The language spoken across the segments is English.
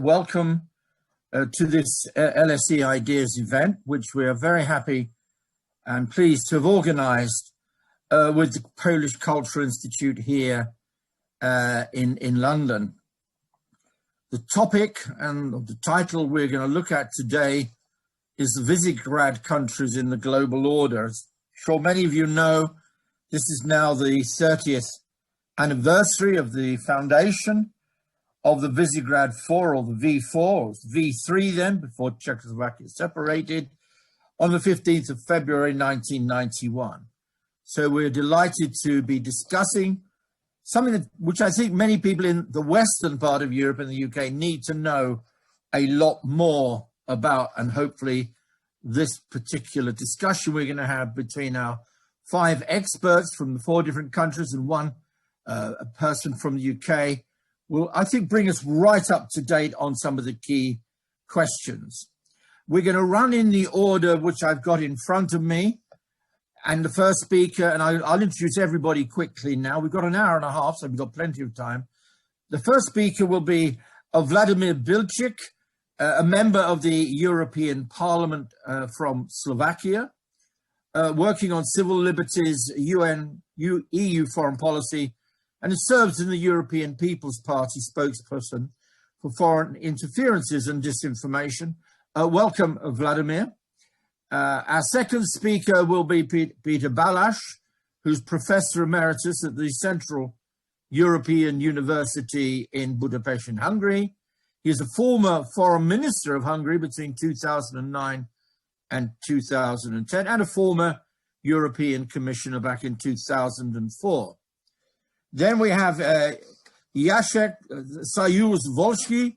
welcome to this LSE Ideas event, which we are very happy and pleased to have organized with the Polish Cultural Institute here in London. The topic and the title we're going to look at today is the Visegrad countries in the global order. As I'm sure many of you know, this is now the 30th anniversary of the foundation of the Visegrad 4, or the V4, or V3 then, before Czechoslovakia separated, on the 15th of February 1991. So we're delighted to be discussing something which I think many people in the western part of Europe and the UK need to know a lot more about, and hopefully this particular discussion we're going to have between our 5 experts from the 4 different countries and one a person from the UK will, I think, bring us right up to date on some of the key questions. We're going to run in the order which I've got in front of me. And the first speaker, and I'll introduce everybody quickly now. We've got an hour and a half, so we've got plenty of time. The first speaker will be Vladimír Bilčík, a member of the European Parliament from Slovakia, working on civil liberties, EU foreign policy, and serves in the European People's Party spokesperson for foreign interferences and disinformation. Welcome, Vladimir. Our second speaker will be Peter Balazs, who's Professor Emeritus at the Central European University in Budapest in Hungary. He is a former Foreign Minister of Hungary between 2009 and 2010, and a former European Commissioner back in 2004. Then we have Jacek Saryusz-Wolski,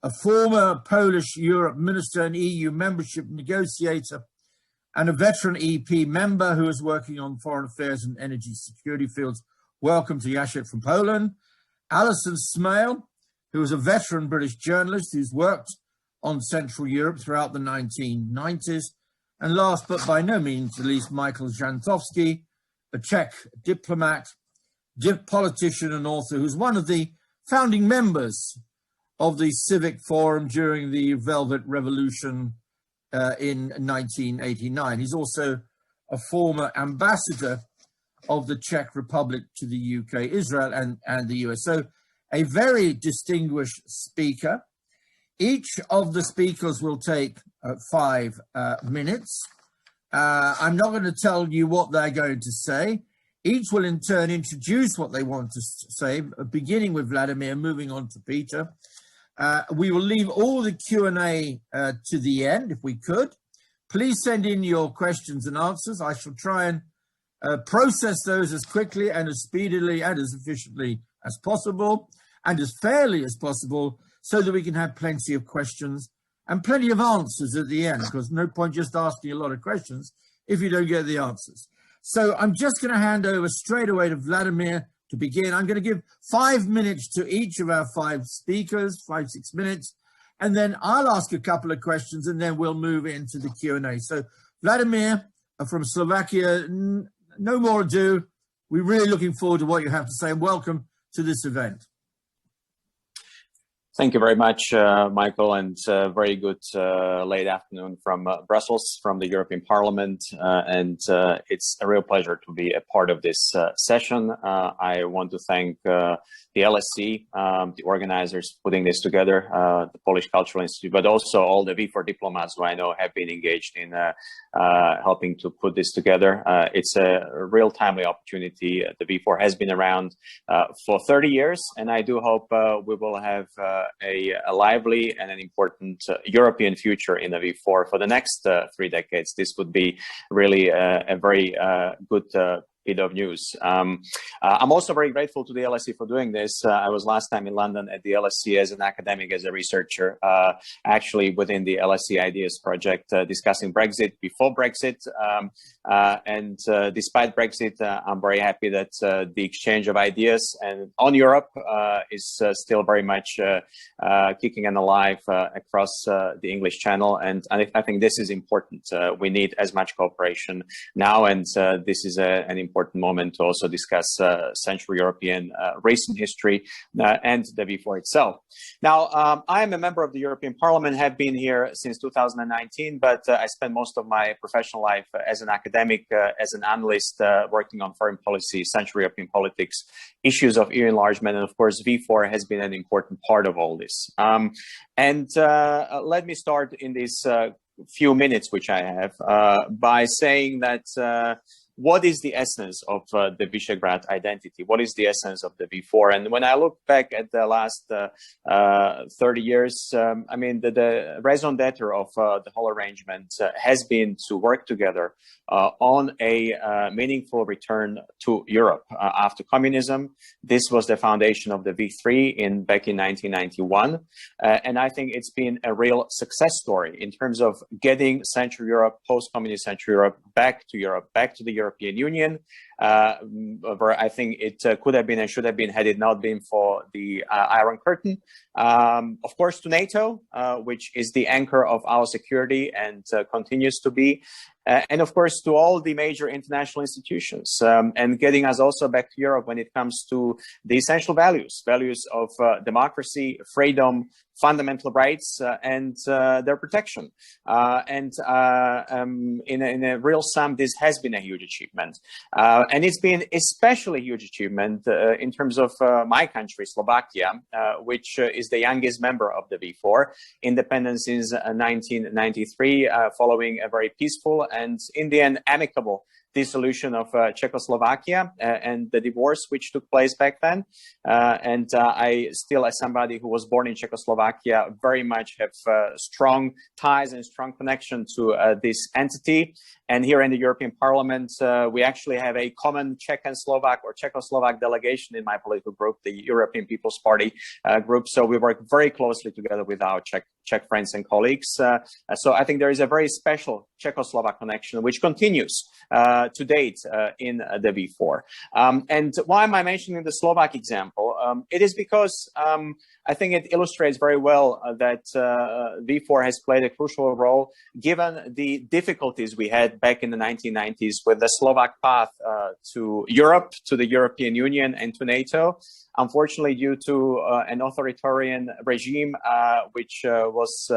a former Polish Europe Minister and EU membership negotiator, and a veteran EP member who is working on foreign affairs and energy security fields. Welcome to Jacek from Poland. Alison Smale, who is a veteran British journalist who's worked on Central Europe throughout the 1990s. And last but by no means least, Michael Žantovský, a Czech diplomat, politician and author, who's one of the founding members of the Civic Forum during the Velvet Revolution in 1989. He's also a former ambassador of the Czech Republic to the UK, Israel, and the US. So a very distinguished speaker. Each of the speakers will take 5 minutes. I'm not going to tell you what they're going to say. Each will in turn introduce what they want to say, beginning with Vladimir, moving on to Peter. We will leave all the Q&A to the end, if we could. Please send in your questions and answers. I shall try and process those as quickly and as speedily and as efficiently as possible, and as fairly as possible, so that we can have plenty of questions and plenty of answers at the end, because no point just asking a lot of questions if you don't get the answers. So I'm just going to hand over straight away to Vladimir to begin. I'm going to give 5 minutes to each of our 5 speakers, 5-6 minutes, and then I'll ask a couple of questions, and then we'll move into the Q&A. So Vladimir from Slovakia, no more ado. We're really looking forward to what you have to say, and welcome to this event. Thank you very much, Michael, and very good late afternoon from Brussels, from the European Parliament. And it's a real pleasure to be a part of this session. I want to thank the LSE, the organizers putting this together, the Polish Cultural Institute, but also all the V4 diplomats who I know have been engaged in helping to put this together. It's a real timely opportunity. The V4 has been around for 30 years, and I do hope we will have a lively and an important European future in the V4 for the next 3 decades. This would be really a very good bit of news. I'm also very grateful to the LSE for doing this. I was last time in London at the LSE as an academic, as a researcher, actually within the LSE Ideas project, discussing Brexit before Brexit. And despite Brexit, I'm very happy that the exchange of ideas and on Europe is still very much kicking and alive across the English Channel. And I think this is important. We need as much cooperation now, and this is an important moment to also discuss Central European recent history and the V4 itself. Now, I am a member of the European Parliament, have been here since 2019, but I spent most of my professional life as an academic, as an analyst, working on foreign policy, Central European politics, issues of EU enlargement, and of course, V4 has been an important part of all this. Let me start in these few minutes which I have by saying that what is the essence of the Visegrad identity? What is the essence of the V4? And when I look back at the last 30 years, I mean, the raison d'etre of the whole arrangement has been to work together on a meaningful return to Europe after communism. This was the foundation of the V3 back in 1991. And I think it's been a real success story in terms of getting Central Europe, post-communist Central Europe, back to the European Union, where I think it could have been and should have been had it not been for the Iron Curtain. Of course, to NATO, which is the anchor of our security and continues to be. And of course, to all the major international institutions, and getting us also back to Europe when it comes to the essential values of democracy, freedom, fundamental rights, and their protection. In a real sum, this has been a huge achievement. And it's been especially a huge achievement in terms of my country, Slovakia, which is the youngest member of the V4, independent since 1993, following a very peaceful and in the end amicable dissolution of Czechoslovakia and the divorce which took place back then. I still, as somebody who was born in Czechoslovakia, very much have strong ties and strong connection to this entity. And here in the European Parliament, we actually have a common Czech and Slovak or Czechoslovak delegation in my political group, the European People's Party group. So we work very closely together with our Czech friends and colleagues. So I think there is a very special Czechoslovak connection, which continues to date in the V4. And why am I mentioning the Slovak example? It is because I think it illustrates very well that V4 has played a crucial role given the difficulties we had back in the 1990s with the Slovak path to Europe, to the European Union and to NATO. Unfortunately, due to an authoritarian regime, which was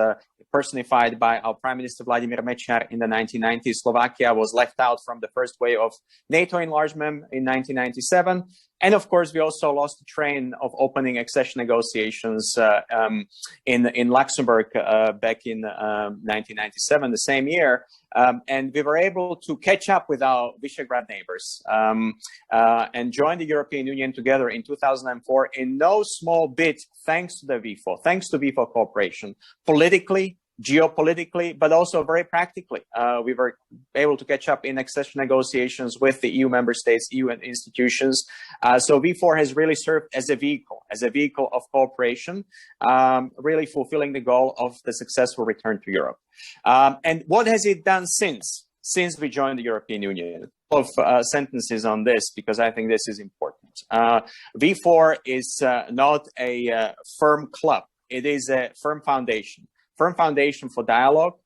personified by our Prime Minister Vladimír Mečiar in the 1990s, Slovakia was left out from the first wave of NATO enlargement in 1997. And of course, we also lost the train of opening accession negotiations in Luxembourg back in 1997, the same year. And we were able to catch up with our Visegrad neighbors and join the European Union together in 2004 in no small bit thanks to the V4, thanks to V4 cooperation, politically, geopolitically, but also very practically. We were able to catch up in accession negotiations with the EU member states, EU institutions. So V4 has really served as a vehicle of cooperation, really fulfilling the goal of the successful return to Europe. And what has it done since we joined the European Union? Of sentences on this, because I think this is important. V4 is not a firm club. It is a firm foundation for dialogue,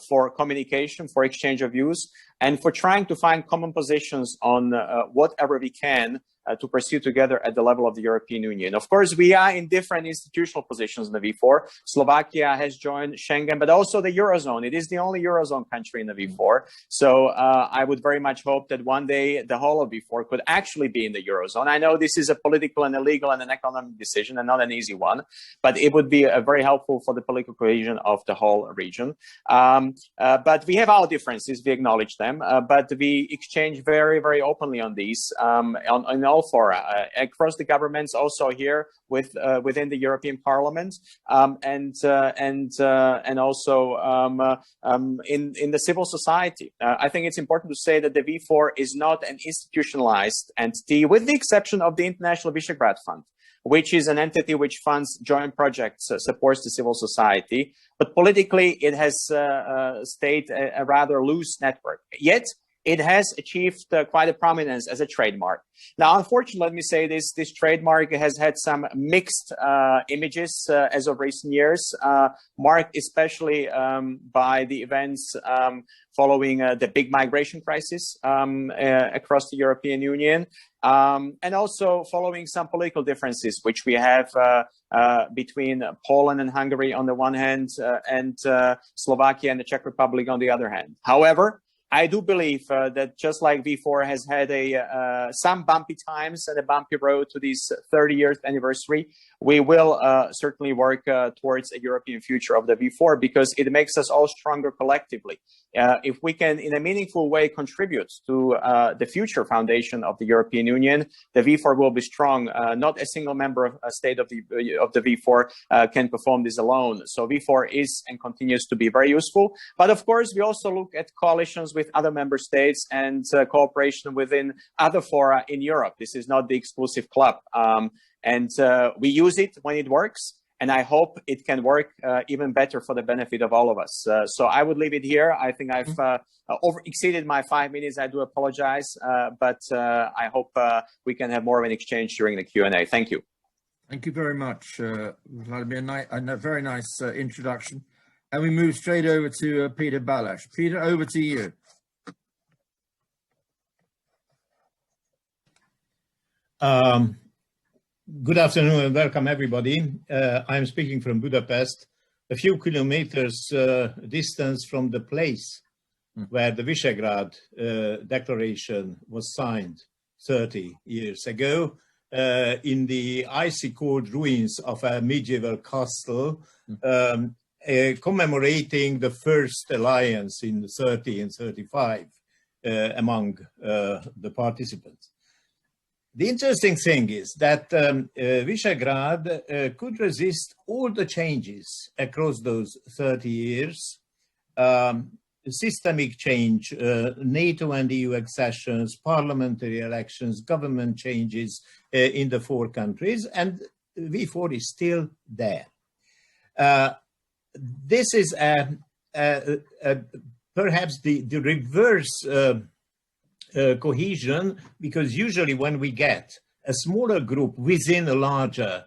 for communication, for exchange of views, and for trying to find common positions on whatever we can to pursue together at the level of the European Union. Of course, we are in different institutional positions in the V4. Slovakia has joined Schengen, but also the Eurozone. It is the only Eurozone country in the V4. So I would very much hope that one day the whole of V4 could actually be in the Eurozone. I know this is a political and a legal and an economic decision and not an easy one, but it would be very helpful for the political cohesion of the whole region. But we have our differences, we acknowledge them, but we exchange very, very openly on these, on all fora, across the governments, also here within the European Parliament, and also in the civil society. I think it's important to say that the V4 is not an institutionalized entity, with the exception of the International Visegrad Fund, which is an entity which funds joint projects, supports the civil society. But politically, it has stayed a rather loose network. Yet, it has achieved quite a prominence as a trademark. Now, unfortunately, let me say this trademark has had some mixed images as of recent years, marked especially by the events following the big migration crisis across the European Union, and also following some political differences which we have between Poland and Hungary on the one hand, and Slovakia and the Czech Republic on the other hand. However, I do believe that just like V4 has had some bumpy times and a bumpy road to this 30th anniversary, we will certainly work towards a European future of the V4, because it makes us all stronger collectively. If we can, in a meaningful way, contribute to the future foundation of the European Union, the V4 will be strong. Not a single member of a state of the V4 can perform this alone. So V4 is and continues to be very useful. But of course, we also look at coalitions with other member states and cooperation within other fora in Europe. This is not the exclusive club. And we use it when it works. And I hope it can work even better for the benefit of all of us. So I would leave it here. I think I've exceeded my 5 minutes. I do apologize, but I hope we can have more of an exchange during the Q&A. Thank you. Thank you very much, Vladimir. A very nice introduction. And we move straight over to Peter Balazs. Peter, over to you. Good afternoon and welcome everybody. I'm speaking from Budapest, a few kilometers distance from the place where the Visegrad Declaration was signed 30 years ago, in the icy cold ruins of a medieval castle, commemorating the first alliance in 30 and 35 among the participants. The interesting thing is that Visegrad could resist all the changes across those 30 years, systemic change, NATO and EU accessions, parliamentary elections, government changes in the 4 countries, and V4 is still there. This is perhaps the reverse cohesion, because usually when we get a smaller group within a larger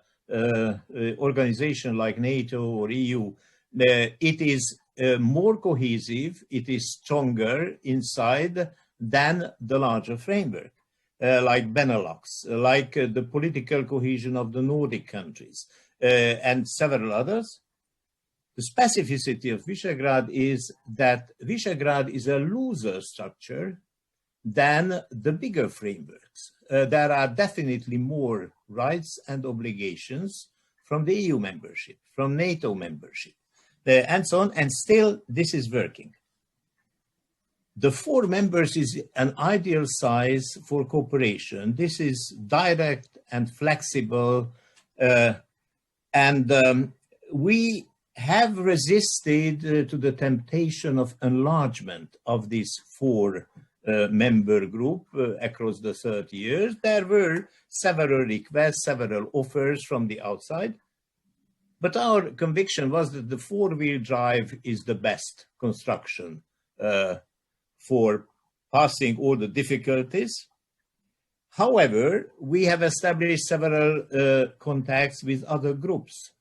organization like NATO or EU, it is more cohesive, it is stronger inside than the larger framework, like Benelux, like the political cohesion of the Nordic countries, and several others. The specificity of Visegrad is that Visegrad is a looser structure than the bigger frameworks. There are definitely more rights and obligations from the EU membership, from NATO membership, and so on, and still this is working. The 4 members is an ideal size for cooperation. This is direct and flexible, and we have resisted to the temptation of enlargement of these 4 member group across the 30 years. There were several requests, several offers from the outside, but our conviction was that the 4-wheel drive is the best construction for passing all the difficulties. However, we have established several contacts with other groups.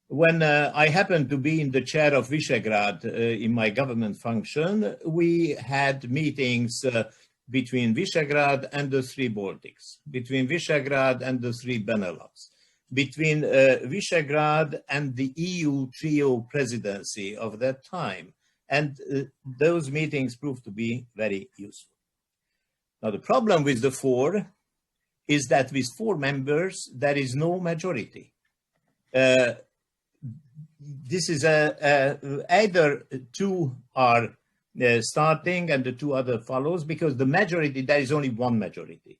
When I happened to be in the chair of Visegrad in my government function, we had meetings between Visegrad and the 3 Baltics, between Visegrad and the 3 Benelux, between Visegrad and the EU trio presidency of that time. And those meetings proved to be very useful. Now, the problem with the 4 is that with 4 members, there is no majority. This is either 2 are starting and the 2 other follows, because the majority, there is only 1 majority,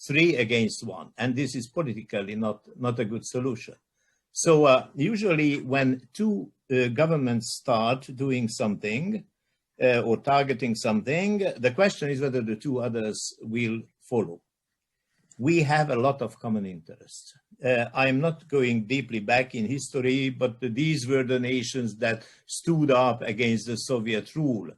3 against 1, and this is politically not a good solution. So usually when 2 governments start doing something or targeting something, the question is whether the 2 others will follow. We have a lot of common interests. I'm not going deeply back in history, but these were the nations that stood up against the Soviet rule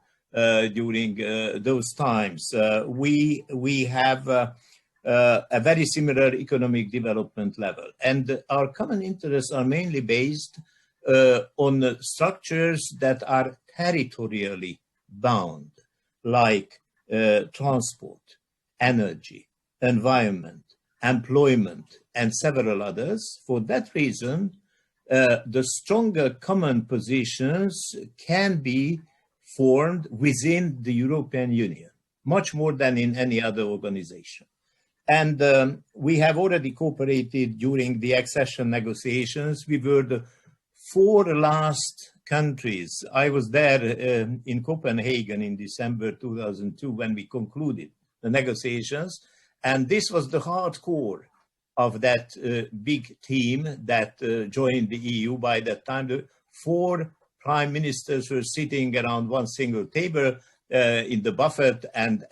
during those times. We have a very similar economic development level, and our common interests are mainly based on structures that are territorially bound, like transport, energy, environment, employment, and several others. For that reason, the stronger common positions can be formed within the European Union, much more than in any other organization. And we have already cooperated during the accession negotiations. We were the 4 last countries. I was there in Copenhagen in December 2002 when we concluded the negotiations. And this was the hardcore of that big team that joined the EU by that time. The 4 prime ministers were sitting around one single table in the buffet and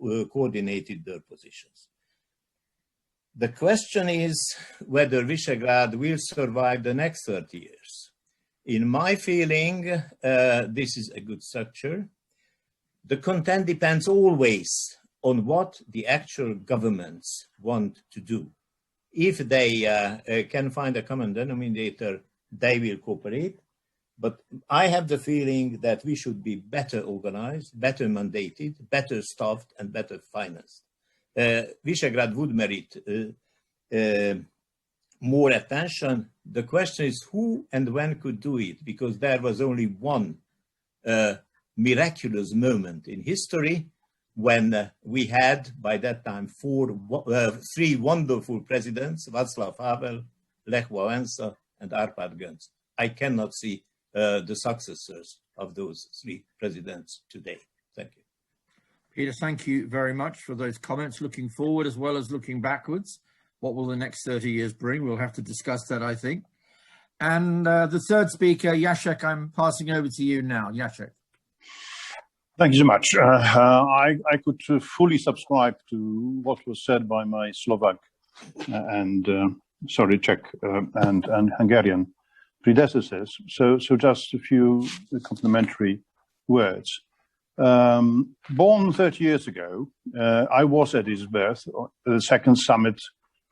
coordinated their positions. The question is whether Visegrad will survive the next 30 years. In my feeling, this is a good structure. The content depends always on what the actual governments want to do. If they can find a common denominator, they will cooperate. But I have the feeling that we should be better organized, better mandated, better staffed, and better financed. Visegrad would merit more attention. The question is who and when could do it, because there was only one miraculous moment in history when we had, by that time, 3 wonderful presidents, Václav Havel, Lech Wałęsa, and Arpad Gönc. I cannot see the successors of those 3 presidents today. Thank you. Peter, thank you very much for those comments, looking forward as well as looking backwards. What will the next 30 years bring? We'll have to discuss that, I think. And the third speaker, Jacek, I'm passing over to you now. Jacek. Thank you so much. I could fully subscribe to what was said by my Slovak and Czech and Hungarian predecessors. So just a few complimentary words. Born 30 years ago, I was at his birth, the second summit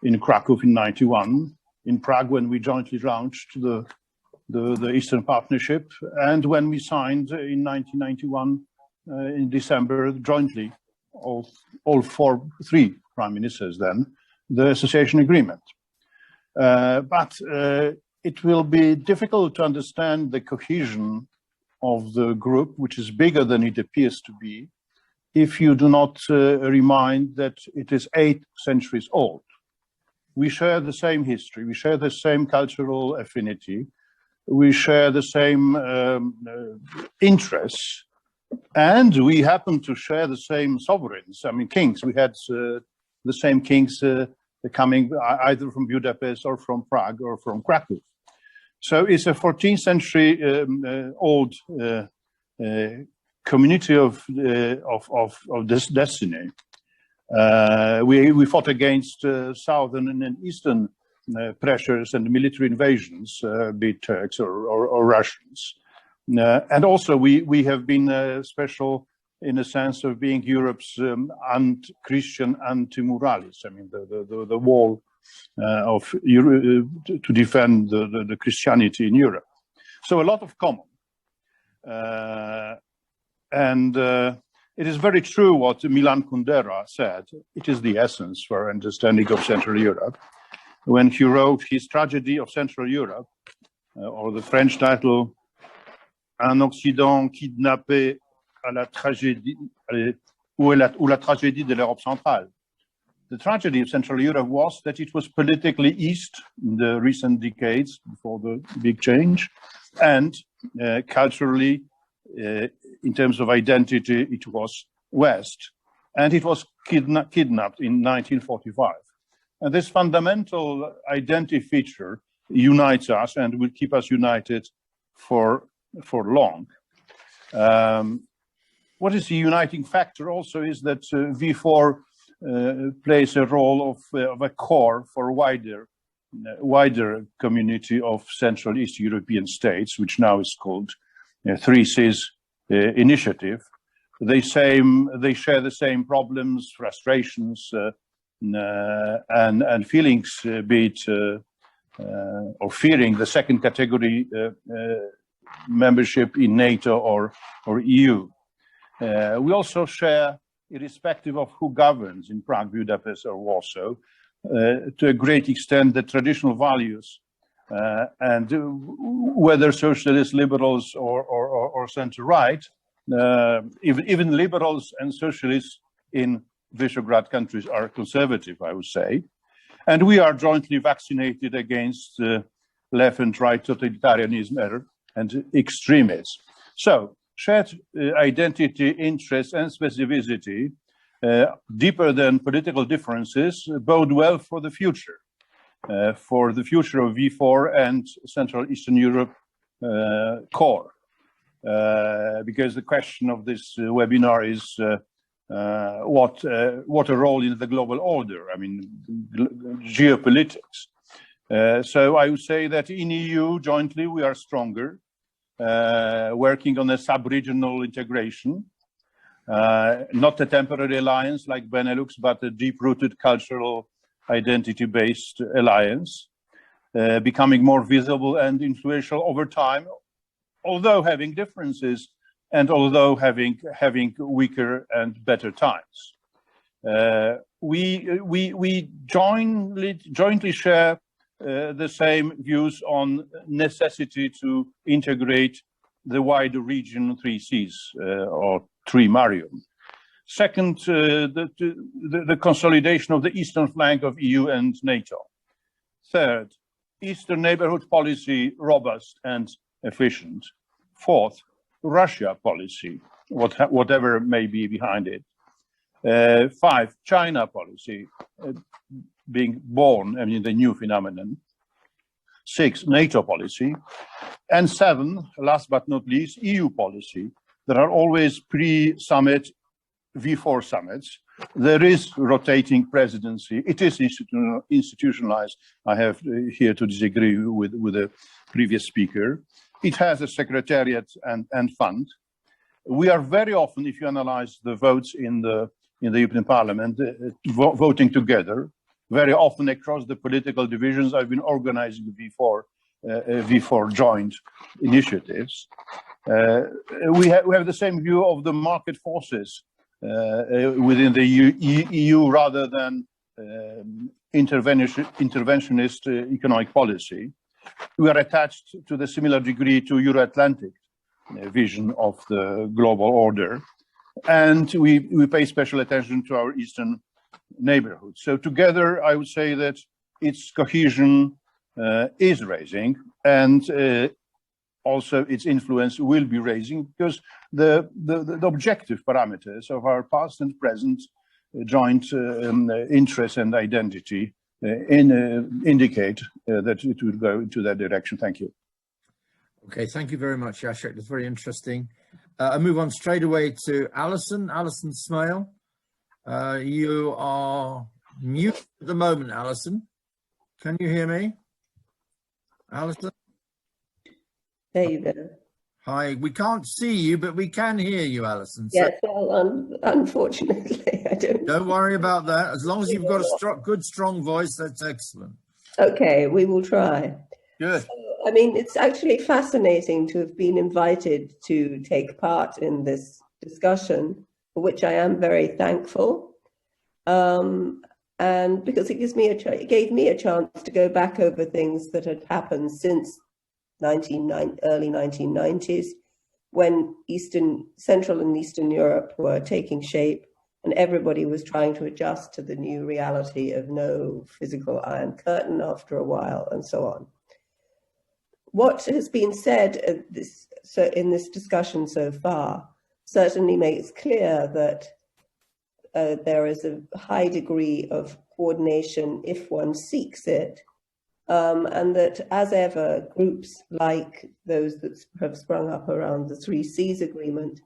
in Krakow in '91, in Prague when we jointly launched the Eastern Partnership, and when we signed in 1991 in December jointly, all 3 prime ministers then, the association agreement. But it will be difficult to understand the cohesion of the group, which is bigger than it appears to be, if you do not remind that it is 8 centuries old. We share the same history, we share the same cultural affinity, we share the same interests, and we happen to share the same sovereigns. I mean, kings. We had the same kings coming either from Budapest or from Prague or from Krakow. So it's a 14th century old community of this destiny. We fought against southern and eastern pressures and military invasions, be it Turks or Russians. And also we have been special in the sense of being Europe's Christian anti-muralis. I mean, the wall of Europe to defend the Christianity in Europe. So a lot of common. And it is very true what Milan Kundera said. It is the essence for understanding of Central Europe. When he wrote his Tragedy of Central Europe, or the French title, Un Occident kidnappé à la tragédie, ou la tragédie de l'Europe centrale. The tragedy of Central Europe was that it was politically east in the recent decades before the big change, and culturally, in terms of identity, it was west, and it was kidnapped in 1945. And this fundamental identity feature unites us and will keep us united for long. What is the uniting factor also is that V4 plays a role of a core for a wider community of Central East European states, which now is called 3 Cs initiative. They share the same problems, frustrations, and feelings, be it or fearing the second category membership in NATO or EU. We also share, irrespective of who governs in Prague, Budapest, or Warsaw, to a great extent the traditional values, and whether socialists, liberals, or center-right, even liberals and socialists in Visegrad countries are conservative, I would say. And we are jointly vaccinated against left and right totalitarianism and extremism. So, shared identity, interests, and specificity, deeper than political differences, bode well for the future of V4 and Central Eastern Europe core. Because the question of this webinar is what a role in the global order, I mean, geopolitics. So I would say that in EU jointly we are stronger, working on a sub-regional integration, not a temporary alliance like Benelux, but a deep-rooted cultural identity-based alliance, becoming more visible and influential over time, although having differences and although having weaker and better times. We jointly share the same views on necessity to integrate the wider region 3Cs or Trimarium. Second, the consolidation of the eastern flank of EU and NATO. Third, Eastern neighborhood policy robust and efficient. Fourth, Russia policy, whatever may be behind it. Five, China policy, being born, I mean, the new phenomenon. Six, NATO policy. And seven, last but not least, EU policy. There are always pre-summit, V4 summits. There is rotating presidency. It is institutionalized. I have here to disagree with the previous speaker. It has a secretariat and fund. We are very often, if you analyze the votes in the European Parliament, voting together, very often across the political divisions. I've been organizing V4 joint initiatives. We have the same view of the market forces within the EU rather than interventionist economic policy. We are attached to the similar degree to Euro-Atlantic vision of the global order, and we pay special attention to our eastern neighborhood. So together, I would say that its cohesion is raising, and also its influence will be raising, because the objective parameters of our past and present joint interests and identity indicate that it will go into that direction. Thank you. Okay, thank you very much, Jacek. That's very interesting. I move on straight away to Alison Smale. You are mute at the moment, Alison. Can you hear me? Alison? There you go. Hi, we can't see you, but we can hear you, Alison. So yes, well, unfortunately, I don't. Don't worry about that. As long as you've got a good, strong voice, that's excellent. Okay, we will try. Good. So, I mean, it's actually fascinating to have been invited to take part in this discussion, for which I am very thankful. And because it gave me a chance to go back over things that had happened since early 1990s, when Central and Eastern Europe were taking shape and everybody was trying to adjust to the new reality of no physical Iron Curtain after a while, and so on. What has been said in this discussion so far certainly makes clear that there is a high degree of coordination if one seeks it, and that, as ever, groups like those that have sprung up around the 3Cs agreement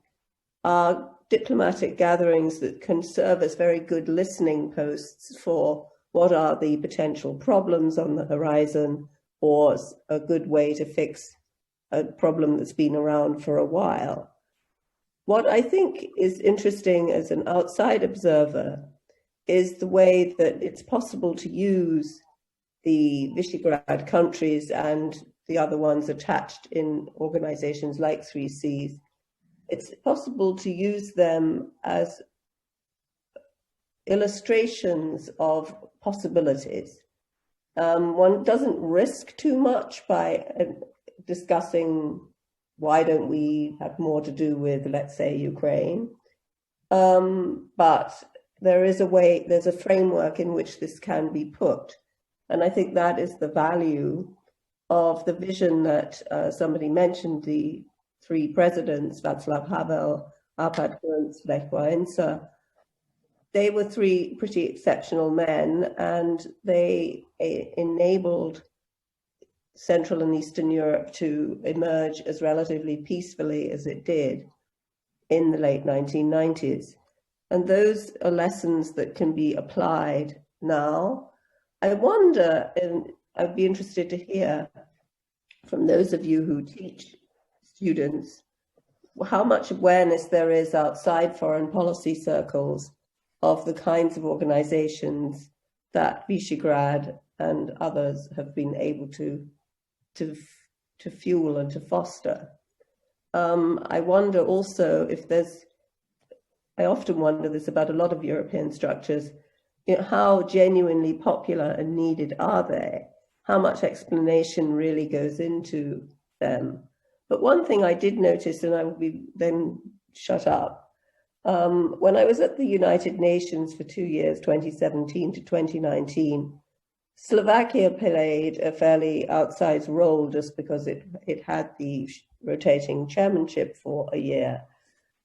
are diplomatic gatherings that can serve as very good listening posts for what are the potential problems on the horizon, or a good way to fix a problem that's been around for a while. What I think is interesting as an outside observer is the way that it's possible to use the Visegrad countries and the other ones attached in organizations like 3Cs. It's possible to use them as illustrations of possibilities. One doesn't risk too much by discussing why don't we have more to do with, let's say, Ukraine. But there is a way, there's a framework in which this can be put. And I think that is the value of the vision that somebody mentioned, the three presidents, Václav Havel, Arpad Kunc, Lech Wałęsa. They were three pretty exceptional men, and they enabled Central and Eastern Europe to emerge as relatively peacefully as it did in the late 1990s. And those are lessons that can be applied now. I wonder, and I'd be interested to hear from those of you who teach students, how much awareness there is outside foreign policy circles of the kinds of organizations that Visegrad and others have been able to fuel and to foster. I wonder also if I often wonder this about a lot of European structures, how genuinely popular and needed are they? How much explanation really goes into them? But one thing I did notice, and I will be then shut up, when I was at the United Nations for 2 years, 2017 to 2019, Slovakia played a fairly outsized role just because it had the rotating chairmanship for a year.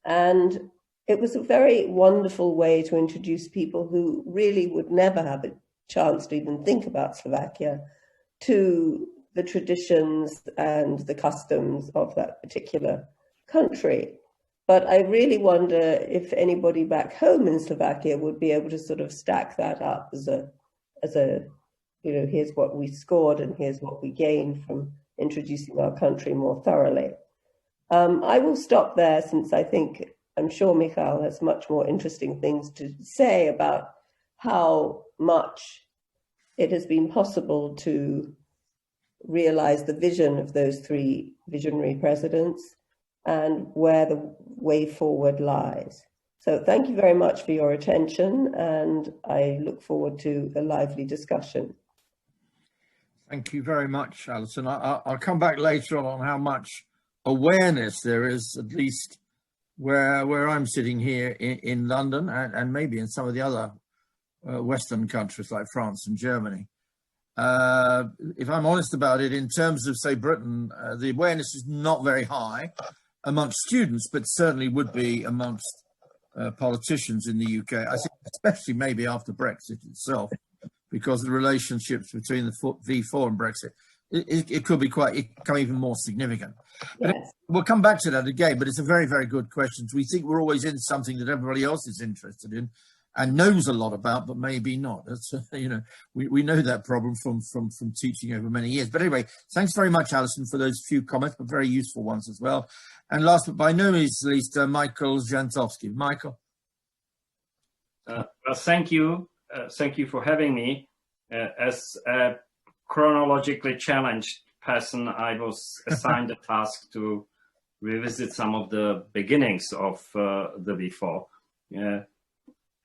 And it was a very wonderful way to introduce people who really would never have a chance to even think about Slovakia to the traditions and the customs of that particular country. But I really wonder if anybody back home in Slovakia would be able to sort of stack that up as a here's what we scored and here's what we gained from introducing our country more thoroughly. I will stop there, since I'm sure Michal has much more interesting things to say about how much it has been possible to realize the vision of those three visionary presidents and where the way forward lies. So thank you very much for your attention, and I look forward to a lively discussion. Thank you very much, Alison. I'll come back later on how much awareness there is, at least where I'm sitting here in London, and maybe in some of the other Western countries like France and Germany. If I'm honest about it, in terms of, say, Britain, the awareness is not very high amongst students, but certainly would be amongst politicians in the UK. I think especially maybe after Brexit itself, because the relationships between the V4 and Brexit, it could become even more significant. But Yes. We'll come back to that again, but it's a very, very good question. We think we're always in something that everybody else is interested in and knows a lot about, but maybe not. That's, we know that problem from teaching over many years. But anyway, thanks very much, Alison, for those few comments, but very useful ones as well. And last but by no means least, Michael Žantovský. Michael. Well, thank you. Thank you for having me. As a chronologically challenged person, I was assigned the task to revisit some of the beginnings of the V4.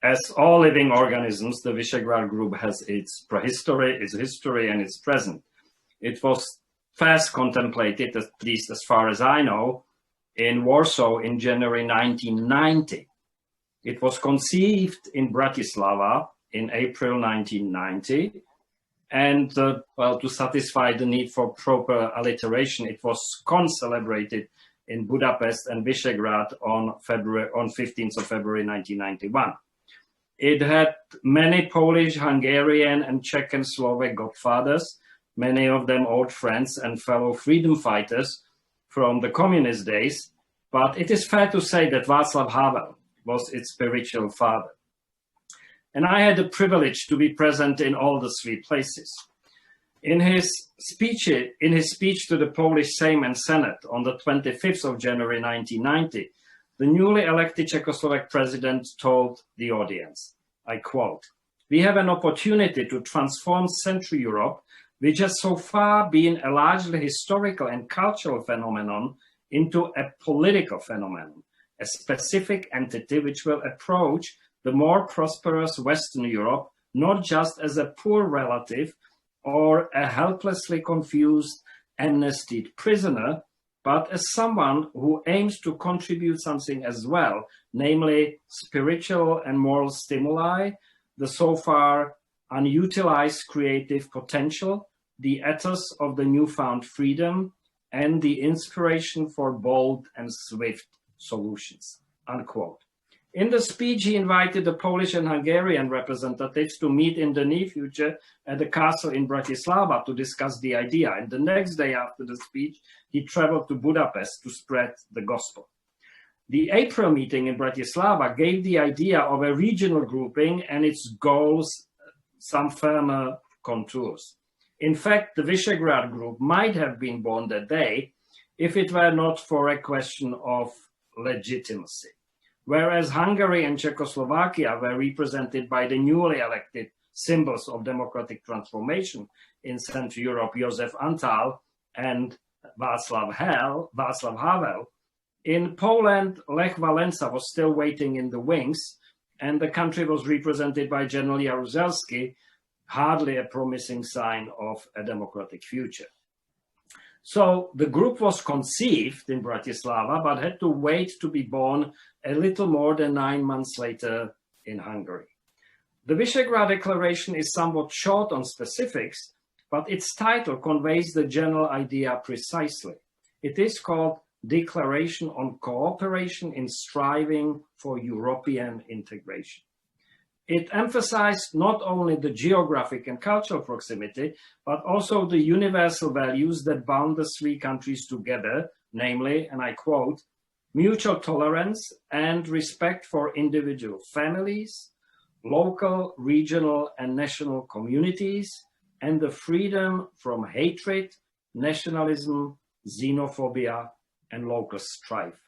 As all living organisms, the Visegrad Group has its prehistory, its history, and its present. It was first contemplated, at least as far as I know, in Warsaw in January 1990. It was conceived in Bratislava in April 1990. And well, to satisfy the need for proper alliteration, it was con-celebrated in Budapest and Visegrad on 15th of February 1991. It had many Polish, Hungarian, and Czech and Slovak godfathers, many of them old friends and fellow freedom fighters from the communist days. But it is fair to say that Václav Havel was its spiritual father. And I had the privilege to be present in all the three places. In his speech to the Polish Sejm and Senate on the 25th of January 1990, the newly elected Czechoslovak president told the audience, I quote, "We have an opportunity to transform Central Europe, which has so far been a largely historical and cultural phenomenon, into a political phenomenon, a specific entity which will approach the more prosperous Western Europe not just as a poor relative or a helplessly confused, amnestied prisoner, but as someone who aims to contribute something as well, namely spiritual and moral stimuli, the so far unutilized creative potential, the ethos of the newfound freedom, and the inspiration for bold and swift solutions," unquote. In the speech, he invited the Polish and Hungarian representatives to meet in the near future at the castle in Bratislava to discuss the idea. And the next day after the speech, he traveled to Budapest to spread the gospel. The April meeting in Bratislava gave the idea of a regional grouping and its goals some firmer contours. In fact, the Visegrad Group might have been born that day if it were not for a question of legitimacy. Whereas Hungary and Czechoslovakia were represented by the newly elected symbols of democratic transformation in Central Europe, Josef Antal and Václav Havel, in Poland, Lech Wałęsa was still waiting in the wings, and the country was represented by General Jaruzelski, hardly a promising sign of a democratic future. So the group was conceived in Bratislava, but had to wait to be born a little more than 9 months later in Hungary. The Visegrad Declaration is somewhat short on specifics, but its title conveys the general idea precisely. It is called Declaration on Cooperation in Striving for European Integration. It emphasized not only the geographic and cultural proximity, but also the universal values that bound the three countries together, namely, and I quote, mutual tolerance and respect for individual families, local, regional, and national communities, and the freedom from hatred, nationalism, xenophobia, and local strife,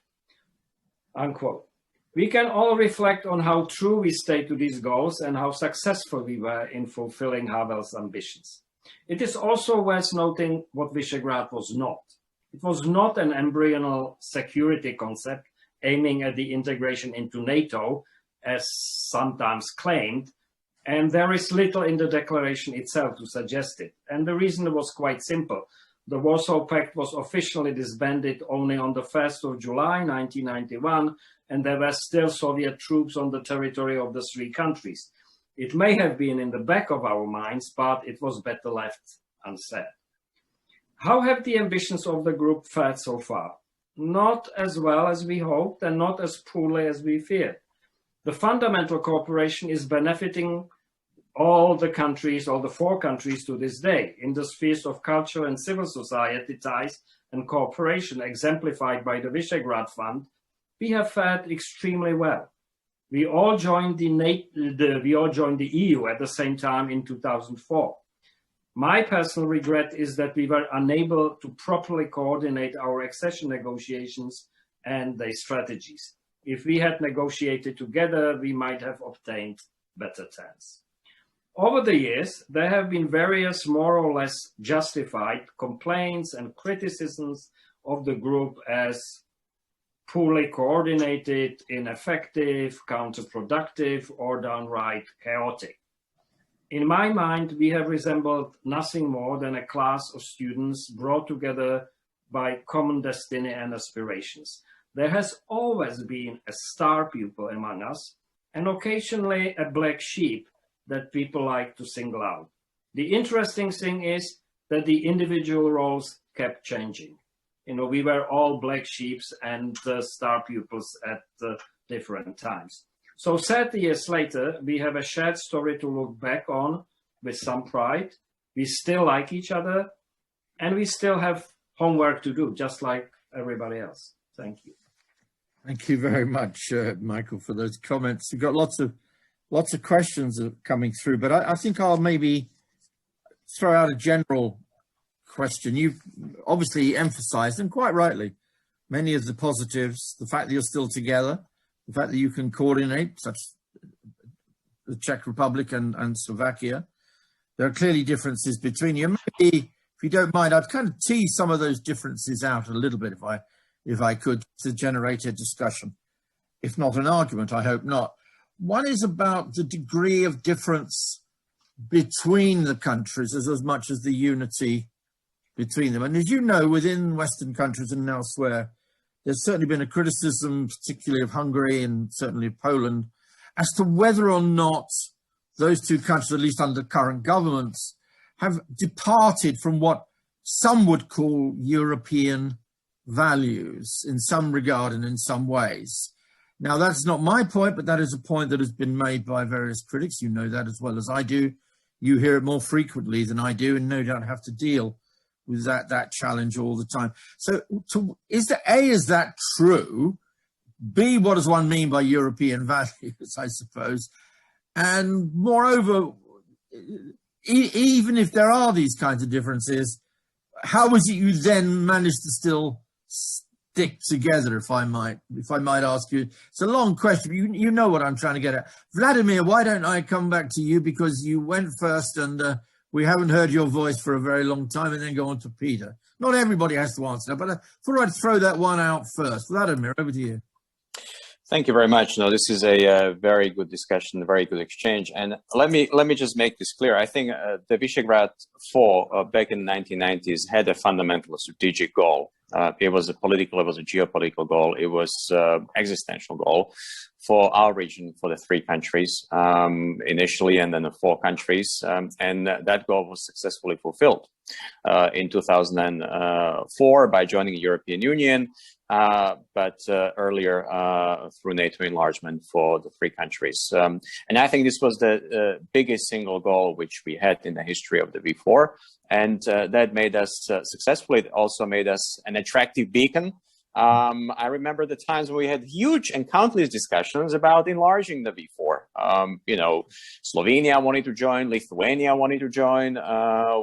unquote. We can all reflect on how true we stayed to these goals and how successful we were in fulfilling Havel's ambitions. It is also worth noting what Visegrad was not. It was not an embryonal security concept aiming at the integration into NATO, as sometimes claimed, and there is little in the declaration itself to suggest it. And the reason was quite simple. The Warsaw Pact was officially disbanded only on the 1st of July 1991, and there were still Soviet troops on the territory of the three countries. It may have been in the back of our minds, but it was better left unsaid. How have the ambitions of the group fared so far? Not as well as we hoped and not as poorly as we feared. The fundamental cooperation is benefiting all the countries, all the four countries to this day, in the spheres of culture and civil society ties and cooperation exemplified by the Visegrad Fund. We have fared extremely well. We all joined the EU at the same time in 2004. My personal regret is that we were unable to properly coordinate our accession negotiations and their strategies. If we had negotiated together, we might have obtained better terms. Over the years, there have been various more or less justified complaints and criticisms of the group as poorly coordinated, ineffective, counterproductive, or downright chaotic. In my mind, we have resembled nothing more than a class of students brought together by common destiny and aspirations. There has always been a star pupil among us, and occasionally a black sheep that people like to single out. The interesting thing is that the individual roles kept changing. You know, we were all black sheeps and star pupils at different times. So 30 years later, we have a shared story to look back on with some pride. We still like each other, and we still have homework to do, just like everybody else. Thank you. Thank you very much, Michael, for those comments. We've got lots of questions coming through, but I think I'll maybe throw out a general question. You've obviously emphasized, and quite rightly, many of the positives, the fact that you're still together, the fact that you can coordinate, such the Czech Republic and Slovakia. There are clearly differences between you. Maybe, if you don't mind, I'd kind of tease some of those differences out a little bit, if I could, to generate a discussion. If not an argument, I hope not. One is about the degree of difference between the countries as much as the unity between them. And as you know, within Western countries and elsewhere, there's certainly been a criticism, particularly of Hungary and certainly of Poland, as to whether or not those two countries, at least under current governments, have departed from what some would call European values in some regard and in some ways. Now, that's not my point, but that is a point that has been made by various critics. You know that as well as I do. You hear it more frequently than I do, and no doubt have to deal with that challenge all the time. So is that true? B, what does one mean by European values, I suppose? And moreover, even if there are these kinds of differences, how is it you then manage to still stick together, if I might ask you? It's a long question. You know what I'm trying to get at. Vladimir, why don't I come back to you, because you went first and we haven't heard your voice for a very long time, and then go on to Peter. Not everybody has to answer that, but I thought I'd throw that one out first. Vladimir, over to you. Thank you very much. No, this is a very good discussion, a very good exchange. And let me just make this clear. I think the Visegrad 4 back in the 1990s had a fundamental strategic goal. It was a political, it was a geopolitical goal, it was existential goal for our region, for the 3 countries initially, and then the 4 countries. And that goal was successfully fulfilled in 2004 by joining the European Union. But earlier through NATO enlargement for the 3 countries. And I think this was the biggest single goal which we had in the history of the V4. And that made us successful. It also made us an attractive beacon. I remember the times when we had huge and countless discussions about enlarging the V4. You know, Slovenia wanted to join, Lithuania wanted to join.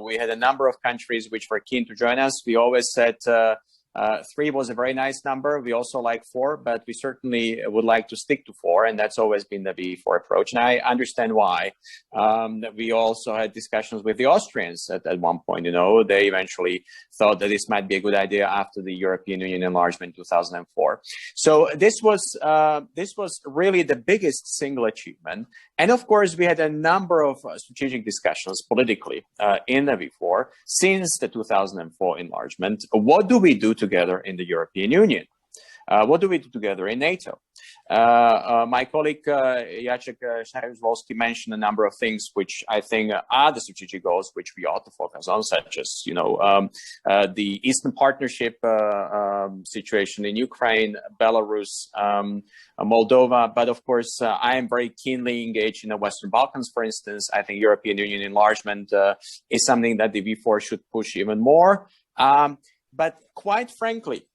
We had a number of countries which were keen to join us. We always said 3 was a very nice number. We also like 4, but we certainly would like to stick to 4, and that's always been the V4 approach. And I understand why. We also had discussions with the Austrians at one point. You know, they eventually thought that this might be a good idea after the European Union enlargement in 2004. So this was really the biggest single achievement. And of course, we had a number of strategic discussions politically in the V4 since the 2004 enlargement. What do we do together in the European Union? What do we do together in NATO? My colleague Jacek Saryusz-Wolski mentioned a number of things which I think are the strategic goals which we ought to focus on, such as, you know, the Eastern Partnership situation in Ukraine, Belarus, Moldova. But of course, I am very keenly engaged in the Western Balkans, for instance. I think European Union enlargement is something that the V4 should push even more. But quite frankly,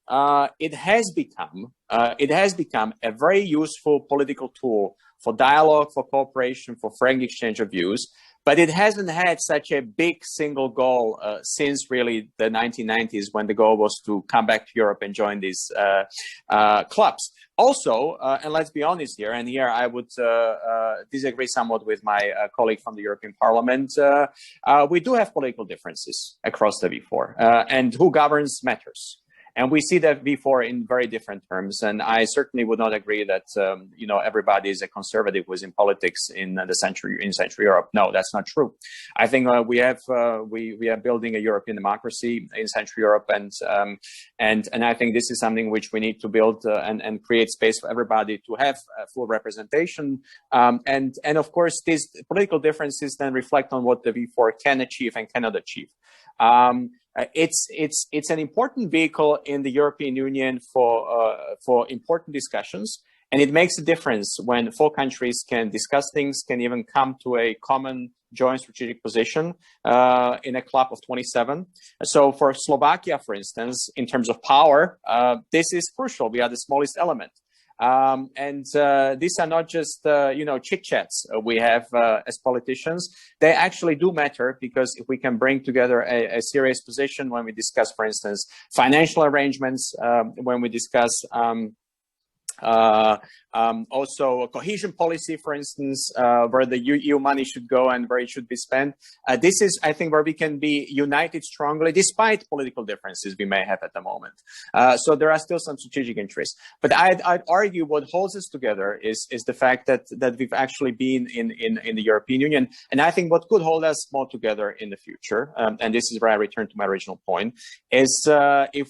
it has become a very useful political tool for dialogue, for cooperation, for frank exchange of views. But it hasn't had such a big single goal since really the 1990s, when the goal was to come back to Europe and join these clubs. Also, and let's be honest here, and here I would disagree somewhat with my colleague from the European Parliament, we do have political differences across the V4, and who governs matters. And we see that V4 in very different terms. And I certainly would not agree that, you know, everybody is a conservative within politics in Central Europe. No, that's not true. I think we are building a European democracy in Central Europe. And I think this is something which we need to build and create space for everybody to have full representation. And of course, these political differences then reflect on what the V4 can achieve and cannot achieve. It's an important vehicle in the European Union for important discussions, and it makes a difference when 4 countries can discuss things, can even come to a common joint strategic position in a club of 27. So for Slovakia, for instance, in terms of power, this is crucial. We are the smallest element. These are not just, chit chats we have as politicians. They actually do matter, because if we can bring together a serious position when we discuss, for instance, financial arrangements, when we discuss also cohesion policy, for instance, where the EU money should go and where it should be spent. This is, I think, where we can be united strongly, despite political differences we may have at the moment. So there are still some strategic interests. But I'd argue what holds us together is the fact that we've actually been in the European Union. And I think what could hold us more together in the future, and this is where I return to my original point, is if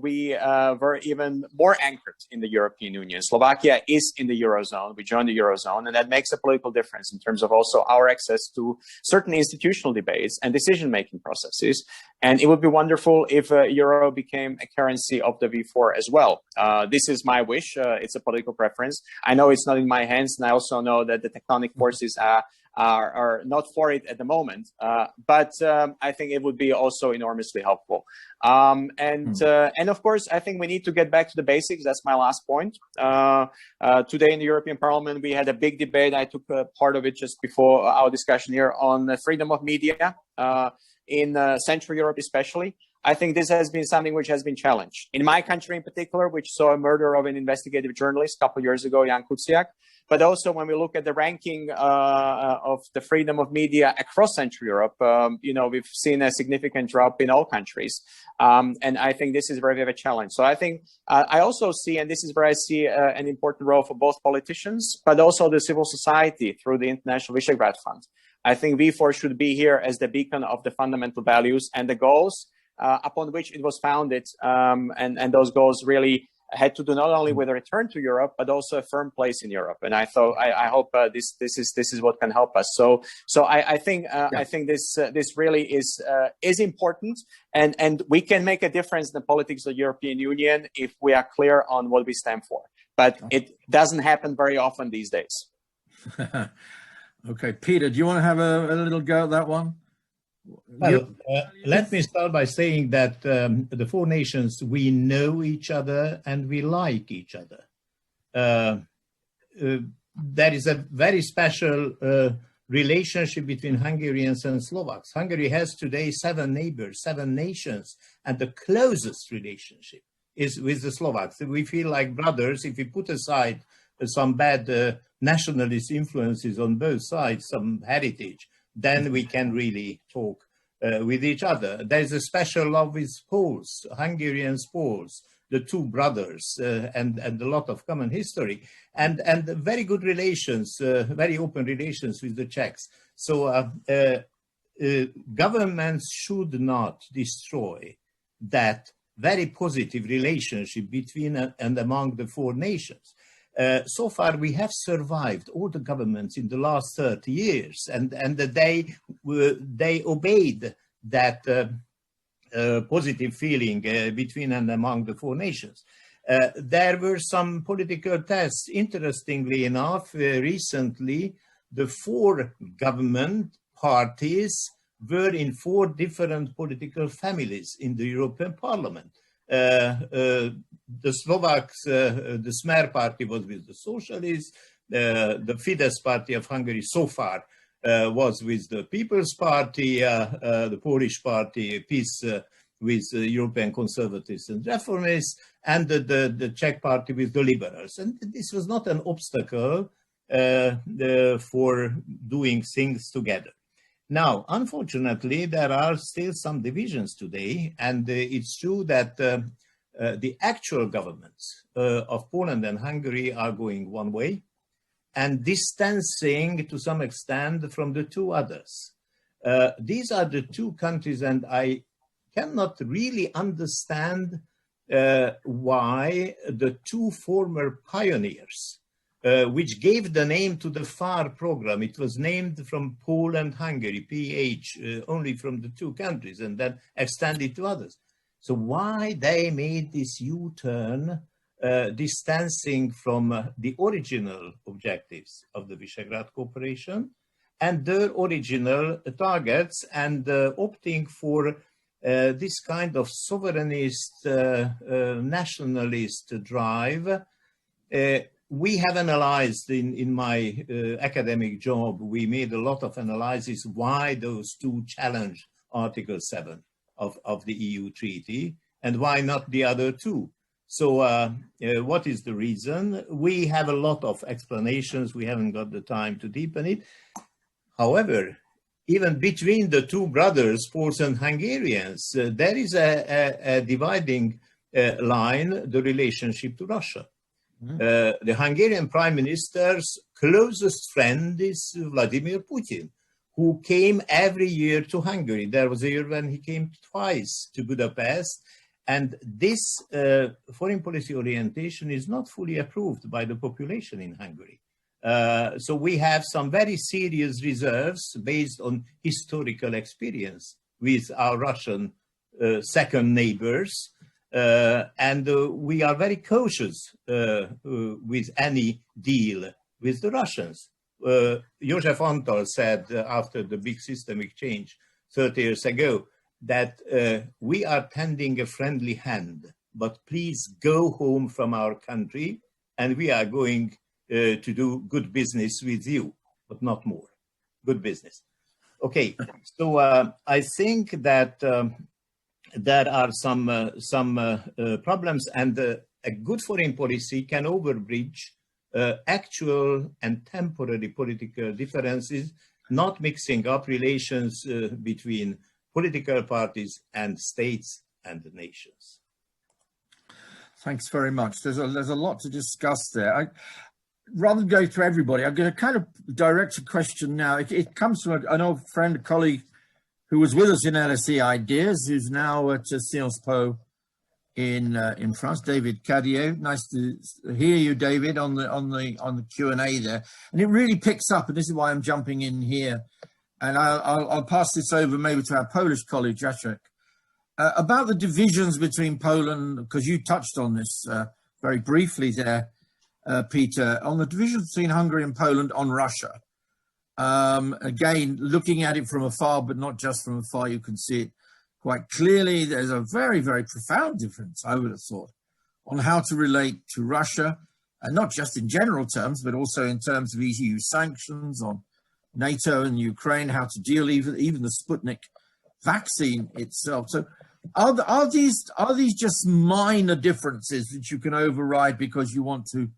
we were even more anchored in the European Union. Slovakia is in the Eurozone. We joined the Eurozone, and that makes a political difference in terms of also our access to certain institutional debates and decision-making processes. And it would be wonderful if Euro became a currency of the V4 as well. This is my wish. It's a political preference. I know it's not in my hands, and I also know that the tectonic forces are not for it at the moment, but I think it would be also enormously helpful. And of course, I think we need to get back to the basics. That's my last point. Today in the European Parliament, we had a big debate. I took part of it just before our discussion here on the freedom of media in Central Europe, especially. I think this has been something which has been challenged. In my country in particular, which saw a murder of an investigative journalist a couple of years ago, Jan Kuciak. But also when we look at the ranking of the freedom of media across Central Europe, we've seen a significant drop in all countries. And I think this is very, very a challenge. So I think I also see, and this is where I see an important role for both politicians, but also the civil society through the International Visegrad Fund. I think V4 should be here as the beacon of the fundamental values and the goals upon which it was founded. And those goals really had to do not only with a return to Europe, but also a firm place in Europe. And I hope this is what can help us. So I think this really is important, and we can make a difference in the politics of the European Union if we are clear on what we stand for. But it doesn't happen very often these days. Okay, Peter, do you want to have a little go at that one? Well, let me start by saying that the four nations, we know each other and we like each other. There is a very special relationship between Hungarians and Slovaks. Hungary has today 7 neighbors, 7 nations, and the closest relationship is with the Slovaks. We feel like brothers if we put aside some bad nationalist influences on both sides, some heritage. Then we can really talk with each other. There's a special love with Poles, Hungarians, Poles, the two brothers, and a lot of common history, and very good relations, very open relations with the Czechs. So governments should not destroy that very positive relationship between and among the four nations. So far, we have survived all the governments in the last 30 years, and they obeyed that positive feeling between and among the four nations. There were some political tests. Interestingly enough, recently, the 4 government parties were in 4 different political families in the European Parliament. The Slovaks, the Smer party was with the Socialists, the Fidesz party of Hungary so far was with the People's Party, the Polish party, PiS with the European Conservatives and Reformists, and the Czech party with the Liberals. And this was not an obstacle for doing things together. Now, unfortunately, there are still some divisions today, and it's true that the actual governments of Poland and Hungary are going one way and distancing to some extent from the 2 others. These are the 2 countries, and I cannot really understand why the 2 former pioneers, which gave the name to the PHAR program. It was named from Poland, Hungary, PH, only from the 2 countries, and then extended to others. So why they made this U-turn, distancing from the original objectives of the Visegrad cooperation and their original targets, and opting for this kind of sovereignist, nationalist drive, We have analyzed in my academic job, we made a lot of analysis why those two challenge Article 7 of the EU treaty and why not the other two. So what is the reason? We have a lot of explanations. We haven't got the time to deepen it. However, even between the two brothers, Poles and Hungarians, there is a dividing line, the relationship to Russia. The Hungarian Prime Minister's closest friend is Vladimir Putin, who came every year to Hungary. There was a year when he came twice to Budapest. And this foreign policy orientation is not fully approved by the population in Hungary. So we have some very serious reserves based on historical experience with our Russian second neighbors. And we are very cautious with any deal with the Russians. Josef Antal said after the big systemic change 30 years ago that we are tending a friendly hand, but please go home from our country and we are going to do good business with you, but not more. Good business. Okay, so I think that there are some problems, and a good foreign policy can overbridge actual and temporary political differences, not mixing up relations between political parties and states and nations. Thanks very much. There's a lot to discuss there. Rather than go through everybody, I'm going to kind of direct a question now. It comes from an old friend, a colleague who was with us in LSE Ideas, who's now at Sciences Po in France, David Cadieux. Nice to hear you, David, on the Q&A there. And it really picks up, and this is why I'm jumping in here. And I'll pass this over maybe to our Polish colleague, Jacek, about the divisions between Poland, because you touched on this very briefly there, Peter, on the divisions between Hungary and Poland on Russia. Again, looking at it from afar, but not just from afar, you can see it quite clearly. There's a very, very profound difference, I would have thought, on how to relate to Russia, and not just in general terms, but also in terms of EU sanctions on NATO and Ukraine, how to deal even the Sputnik vaccine itself. So are these just minor differences that you can override because you want to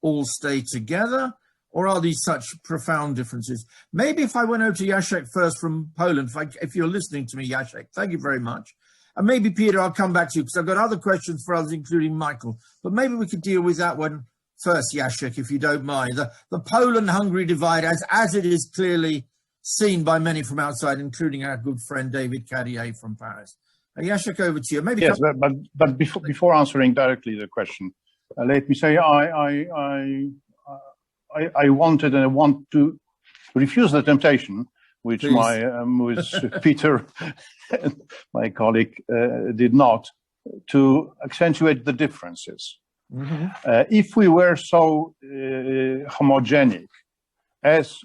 all stay together? Or are these such profound differences? Maybe if I went over to Jacek first from Poland, if you're listening to me, Jacek, thank you very much. And maybe, Peter, I'll come back to you because I've got other questions for others, including Michael. But maybe we could deal with that one first, Jacek, if you don't mind. The Poland-Hungary divide, as it is clearly seen by many from outside, including our good friend David Cadieux from Paris. Jacek, over to you. Maybe yes, but before answering directly the question, let me say I wanted and I want to refuse the temptation, which Peter, my colleague, did not, to accentuate the differences. Mm-hmm. If we were so homogenic as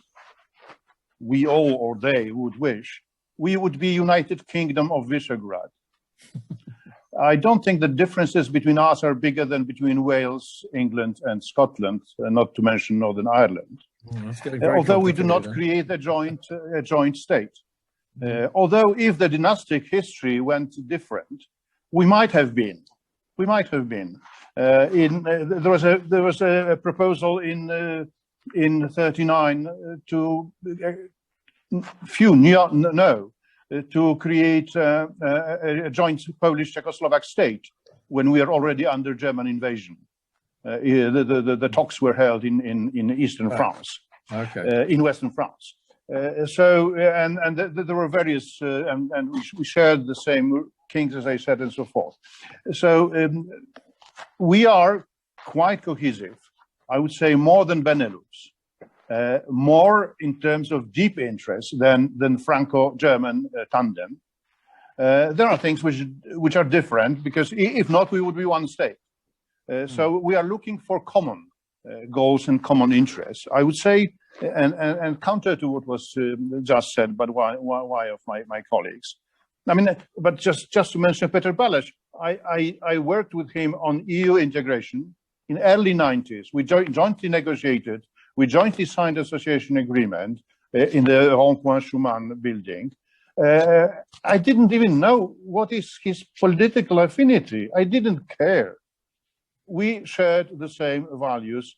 we all or they would wish, we would be United Kingdom of Visegrad. I don't think the differences between us are bigger than between Wales, England, and Scotland, not to mention Northern Ireland. Although we do not create a joint state. Although if the dynastic history went different, we might have been. We might have been. There was a proposal in 39 to to create a joint Polish-Czechoslovak state when we are already under German invasion. The talks were held in eastern France, in western France. There were various, and we shared the same kings, as I said, and so forth. So we are quite cohesive, I would say more than Benelux. More in terms of deep interest than Franco-German tandem. There are things which are different because if not, we would be one state. So we are looking for common goals and common interests. I would say, and counter to what was just said, but why of my colleagues. I mean, but just to mention Peter Balazs, I worked with him on EU integration in early 90s, we jointly negotiated, we jointly signed association agreement in the Rond-Point-Schuman building. I didn't even know what is his political affinity. I didn't care. We shared the same values,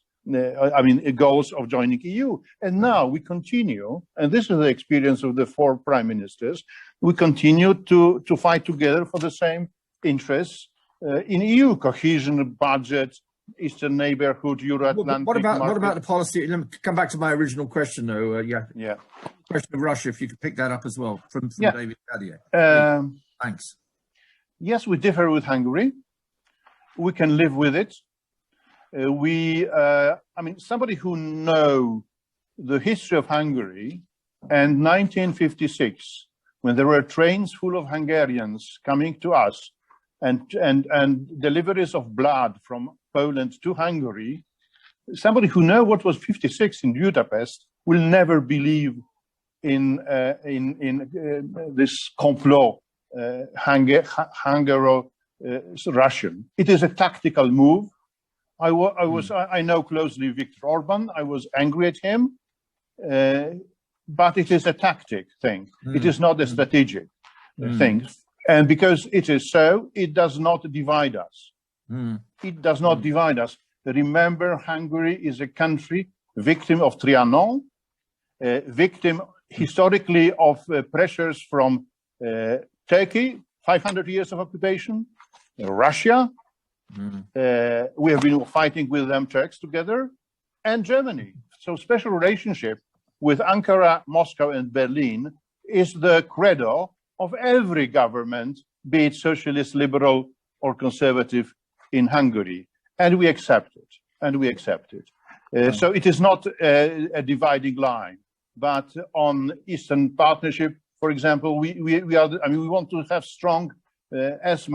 goals of joining EU. And now we continue, and this is the experience of the 4 prime ministers, we continue to fight together for the same interests in EU, cohesion, budget, Eastern neighborhood, Euro-Atlantic. What about the policy? Let me come back to my original question, though. Yeah. Question of Russia, if you could pick that up as well from David Cadier. Thanks. Yes, we differ with Hungary. We can live with it. Somebody who knows the history of Hungary and 1956, when there were trains full of Hungarians coming to us and deliveries of blood from Poland to Hungary, somebody who knows what was 56 in Budapest will never believe in this complot, Hungaro-Russian. It is a tactical move. I know closely Viktor Orban. I was angry at him, but it is a tactic thing. It is not a strategic thing. And because it is so, it does not divide us. It does not divide us. Remember, Hungary is a country victim of Trianon, victim historically of pressures from Turkey, 500 years of occupation, Russia. We have been fighting with them, Turks together, and Germany. So special relationship with Ankara, Moscow, and Berlin is the credo of every government, be it socialist, liberal, or conservative in Hungary. And we accept it. So it is not a dividing line. But on Eastern Partnership, for example, we want to have strong, as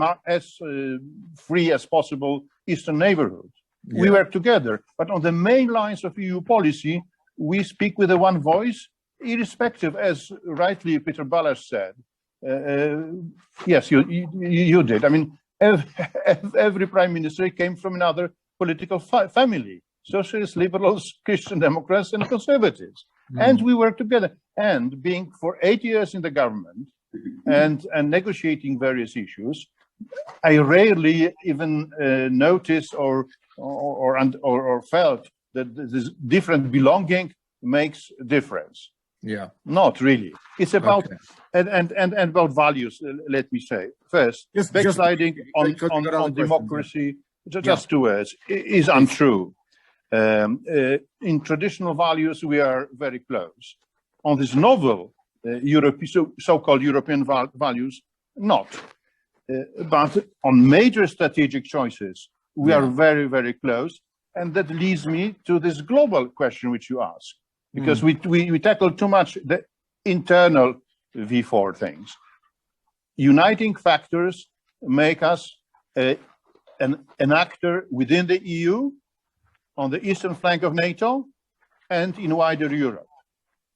free as possible Eastern neighborhood. Yeah. We work together, but on the main lines of EU policy, we speak with a one voice, irrespective, as rightly Peter Balazs said. Yes, you did. I mean, every prime minister came from another political family: socialists, liberals, Christian Democrats, and conservatives. And we work together. And being for 8 years in the government and negotiating various issues, I rarely even noticed or felt that this different belonging makes a difference. Yeah, not really. It's about and about values. Let me say first, backsliding on democracy. Just 2 words is untrue. In traditional values, we are very close. On this novel so-called European values, not. But on major strategic choices, we are very, very close. And that leads me to this global question which you ask, because we tackle too much the internal V4 things. Uniting factors make us an actor within the EU, on the eastern flank of NATO, and in wider Europe.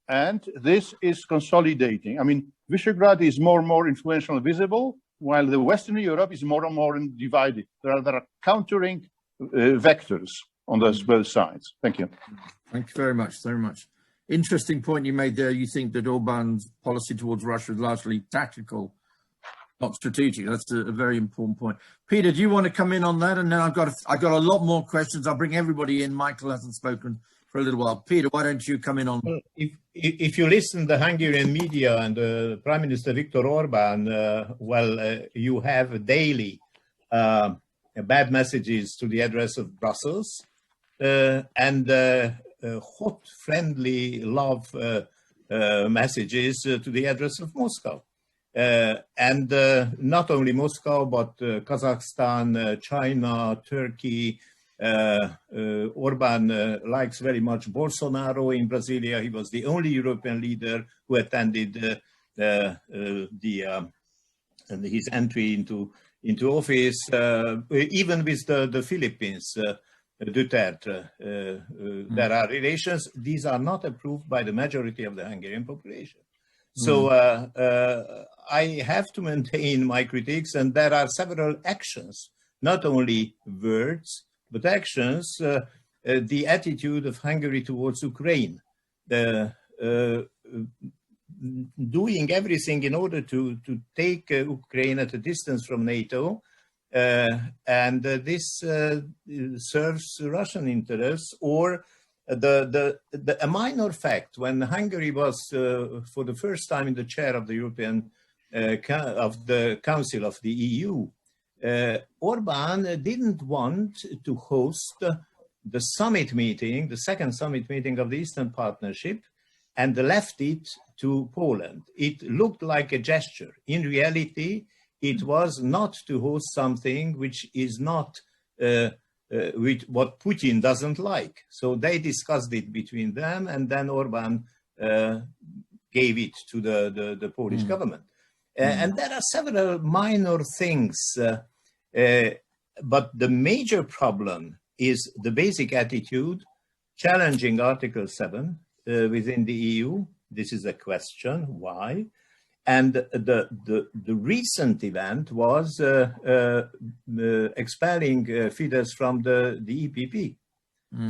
And this is consolidating. I mean, Visegrad is more and more influential and visible, while the Western Europe is more and more divided. There are countering vectors on those both sides. Thank you. Thank you very much, very much. Interesting point you made there. You think that Orban's policy towards Russia is largely tactical, not strategic. That's a very important point. Peter, do you want to come in on that? And then I've got a lot more questions. I'll bring everybody in. Michael hasn't spoken for a little while. Peter, why don't you come in on? If you listen to the Hungarian media and Prime Minister Viktor Orban, you have daily bad messages to the address of Brussels and hot, friendly love messages to the address of Moscow. And not only Moscow, but Kazakhstan, China, Turkey. Orban likes very much Bolsonaro in Brasilia. He was the only European leader who attended his entry into office. Even with the Philippines, Duterte, there are relations. These are not approved by the majority of the Hungarian population. So I have to maintain my critiques, and there are several actions, not only words, but actions, the attitude of Hungary towards Ukraine, doing everything in order to take Ukraine at a distance from NATO, and this serves Russian interests, or a minor fact, when Hungary was for the first time in the chair of the European of the Council of the EU, Orban didn't want to host the summit meeting, the second summit meeting of the Eastern Partnership, and left it to Poland. It looked like a gesture. In reality, it was not to host something which is not with what Putin doesn't like. So they discussed it between them, and then Orban gave it to the Polish government. And there are several minor things, but the major problem is the basic attitude challenging Article 7 within the EU. This is a question, why? And the recent event was expelling Fidesz from the EPP.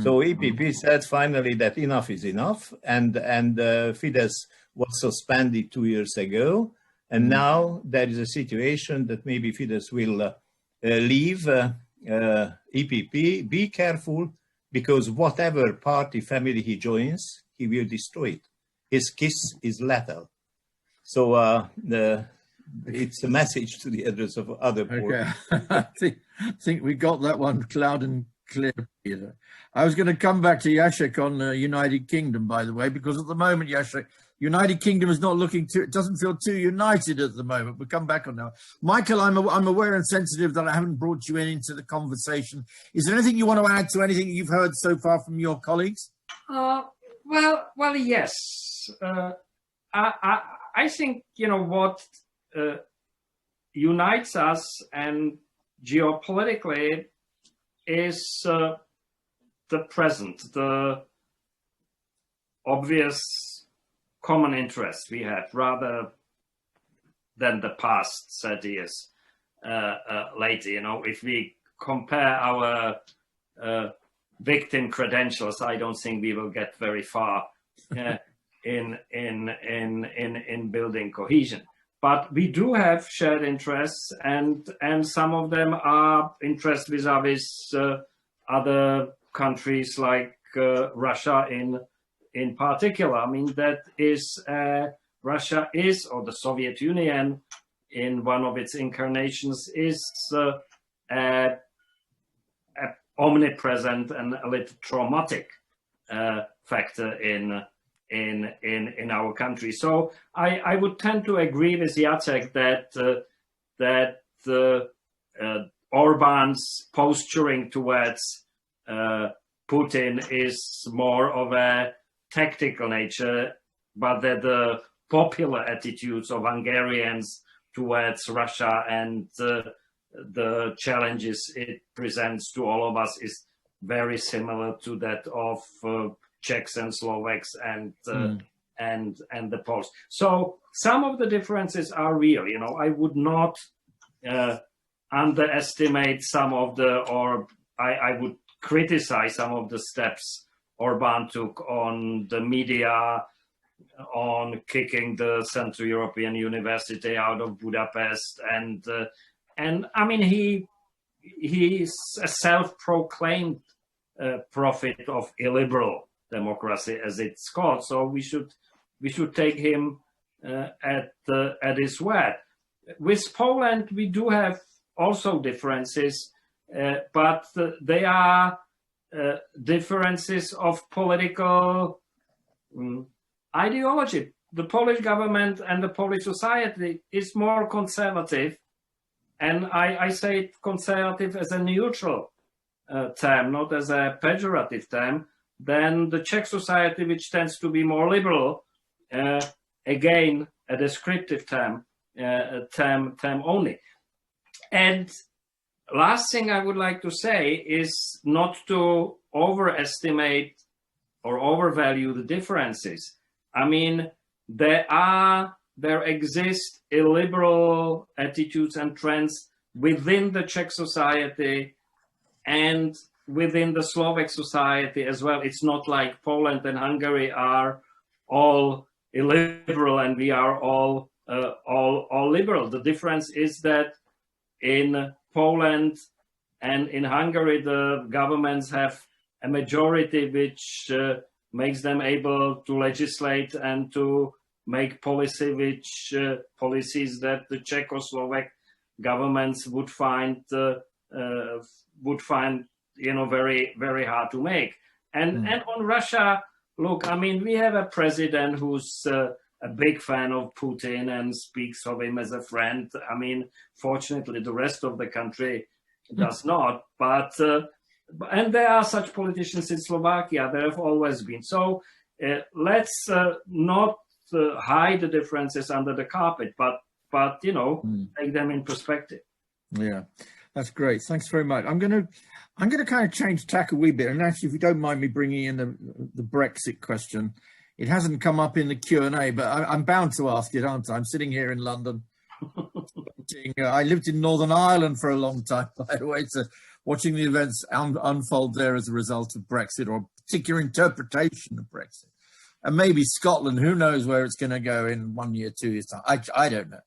So EPP said finally that enough is enough, and Fidesz was suspended 2 years ago. And now there is a situation that maybe Fidesz will leave EPP. Be careful, because whatever party family he joins, he will destroy it. His kiss is lethal. So it's a message to the address of other Okay. I think we got that one loud and clear, Peter. I was going to come back to Jacek on the United Kingdom, by the way, because at the moment, Jacek, United Kingdom is not looking too, it doesn't feel too united at the moment. We'll come back on that. Michael, I'm aware and sensitive that I haven't brought you into the conversation. Is there anything you want to add to anything you've heard so far from your colleagues? Well, yes. I think, you know, what unites us and geopolitically is the present, the obvious common interest we have, rather than the past 30 years later. You know, if we compare our victim credentials, I don't think we will get very far in building cohesion. But we do have shared interests, and some of them are interests vis-a-vis other countries like Russia in particular. I mean, that is Russia is, or the Soviet Union in one of its incarnations, is omnipresent and a little traumatic factor in our country. So I would tend to agree with Jacek that Orban's posturing towards Putin is more of a tactical nature, but that the popular attitudes of Hungarians towards Russia and the challenges it presents to all of us is very similar to that of Czechs and Slovaks and the Poles. So some of the differences are real. You know, I would not underestimate some of or I would criticize some of the steps Orban took on the media, on kicking the Central European University out of Budapest, and I mean he's a self-proclaimed prophet of illiberal democracy, as it's called. So we should take him at his word. With Poland, we do have also differences, but they are differences of political ideology. The Polish government and the Polish society is more conservative, and I say conservative as a neutral term, not as a pejorative term, than the Czech society, which tends to be more liberal. Again, a descriptive term only. And last thing I would like to say is not to overestimate or overvalue the differences. I mean, there exist illiberal attitudes and trends within the Czech society and within the Slovak society as well. It's not like Poland and Hungary are all illiberal and we are all liberal. The difference is that in Poland and in Hungary, the governments have a majority which makes them able to legislate and to make policies that the Czechoslovak governments would find very, very hard to make. And on Russia, look, I mean, we have a president who's a big fan of Putin and speaks of him as a friend. I mean, fortunately, the rest of the country does not. But and there are such politicians in Slovakia. There have always been. So let's not hide the differences under the carpet, but take them in perspective. Yeah, that's great. Thanks very much. I'm going to kind of change tack a wee bit, and actually, if you don't mind me bringing in the Brexit question, it hasn't come up in the Q&A, but I'm bound to ask it, aren't I? I'm sitting here in London. I lived in Northern Ireland for a long time, by the way, so watching the events unfold there as a result of Brexit, or a particular interpretation of Brexit. And maybe Scotland, who knows where it's going to go in 1 year, 2 years time. I don't know.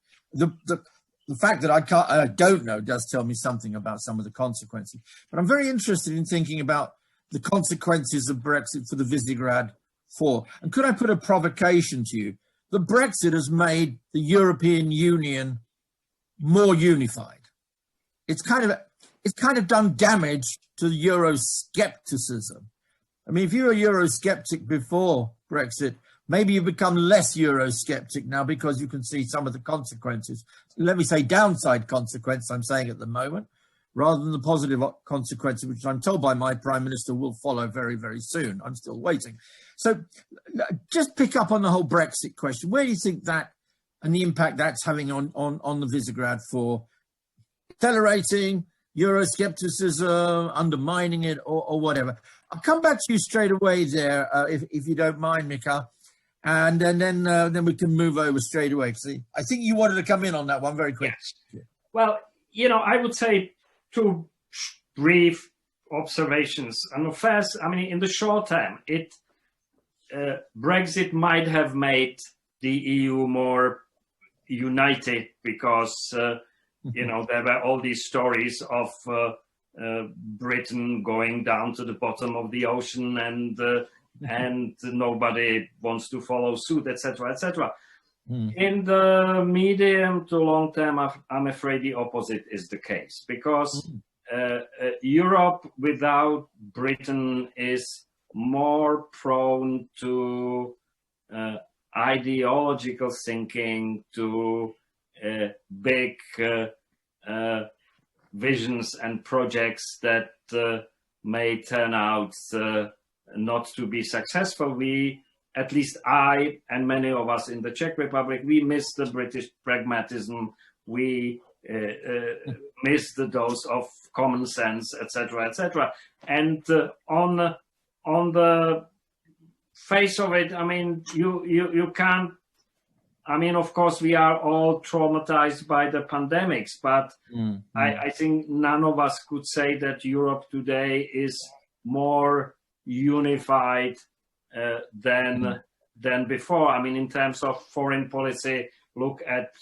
The fact that I don't know does tell me something about some of the consequences. But I'm very interested in thinking about the consequences of Brexit for the Visegrad Four. And could I put a provocation to you? The Brexit has made the European Union more unified. It's kind of done damage to the Euroscepticism. I mean, if you were a Eurosceptic before Brexit, maybe you become less Eurosceptic now because you can see some of the consequences. Let me say downside consequence, I'm saying at the moment, rather than the positive consequences, which I'm told by my Prime Minister will follow very, very soon. I'm still waiting. So just pick up on the whole Brexit question. Where do you think that and the impact that's having on the Visegrad for accelerating Euroscepticism, undermining it, or whatever? I'll come back to you straight away there, if you don't mind, Mikhail. And then we can move over straight away. See, I think you wanted to come in on that one very quick. Yes. Well, I would say two brief observations. And first, I mean, in the short term, Brexit might have made the EU more united because, there were all these stories of Britain going down to the bottom of the ocean and nobody wants to follow suit, etc., etc. In the medium to long term, I'm afraid the opposite is the case, because Europe without Britain is more prone to ideological thinking, to big visions and projects that may turn out not to be successful. We, at least I and many of us in the Czech Republic, we miss the British pragmatism. We miss the dose of common sense, etc., etc. And on the face of it, I mean, you can't. I mean, of course, we are all traumatized by the pandemics, but I think none of us could say that Europe today is more unified than before. I mean, in terms of foreign policy, look at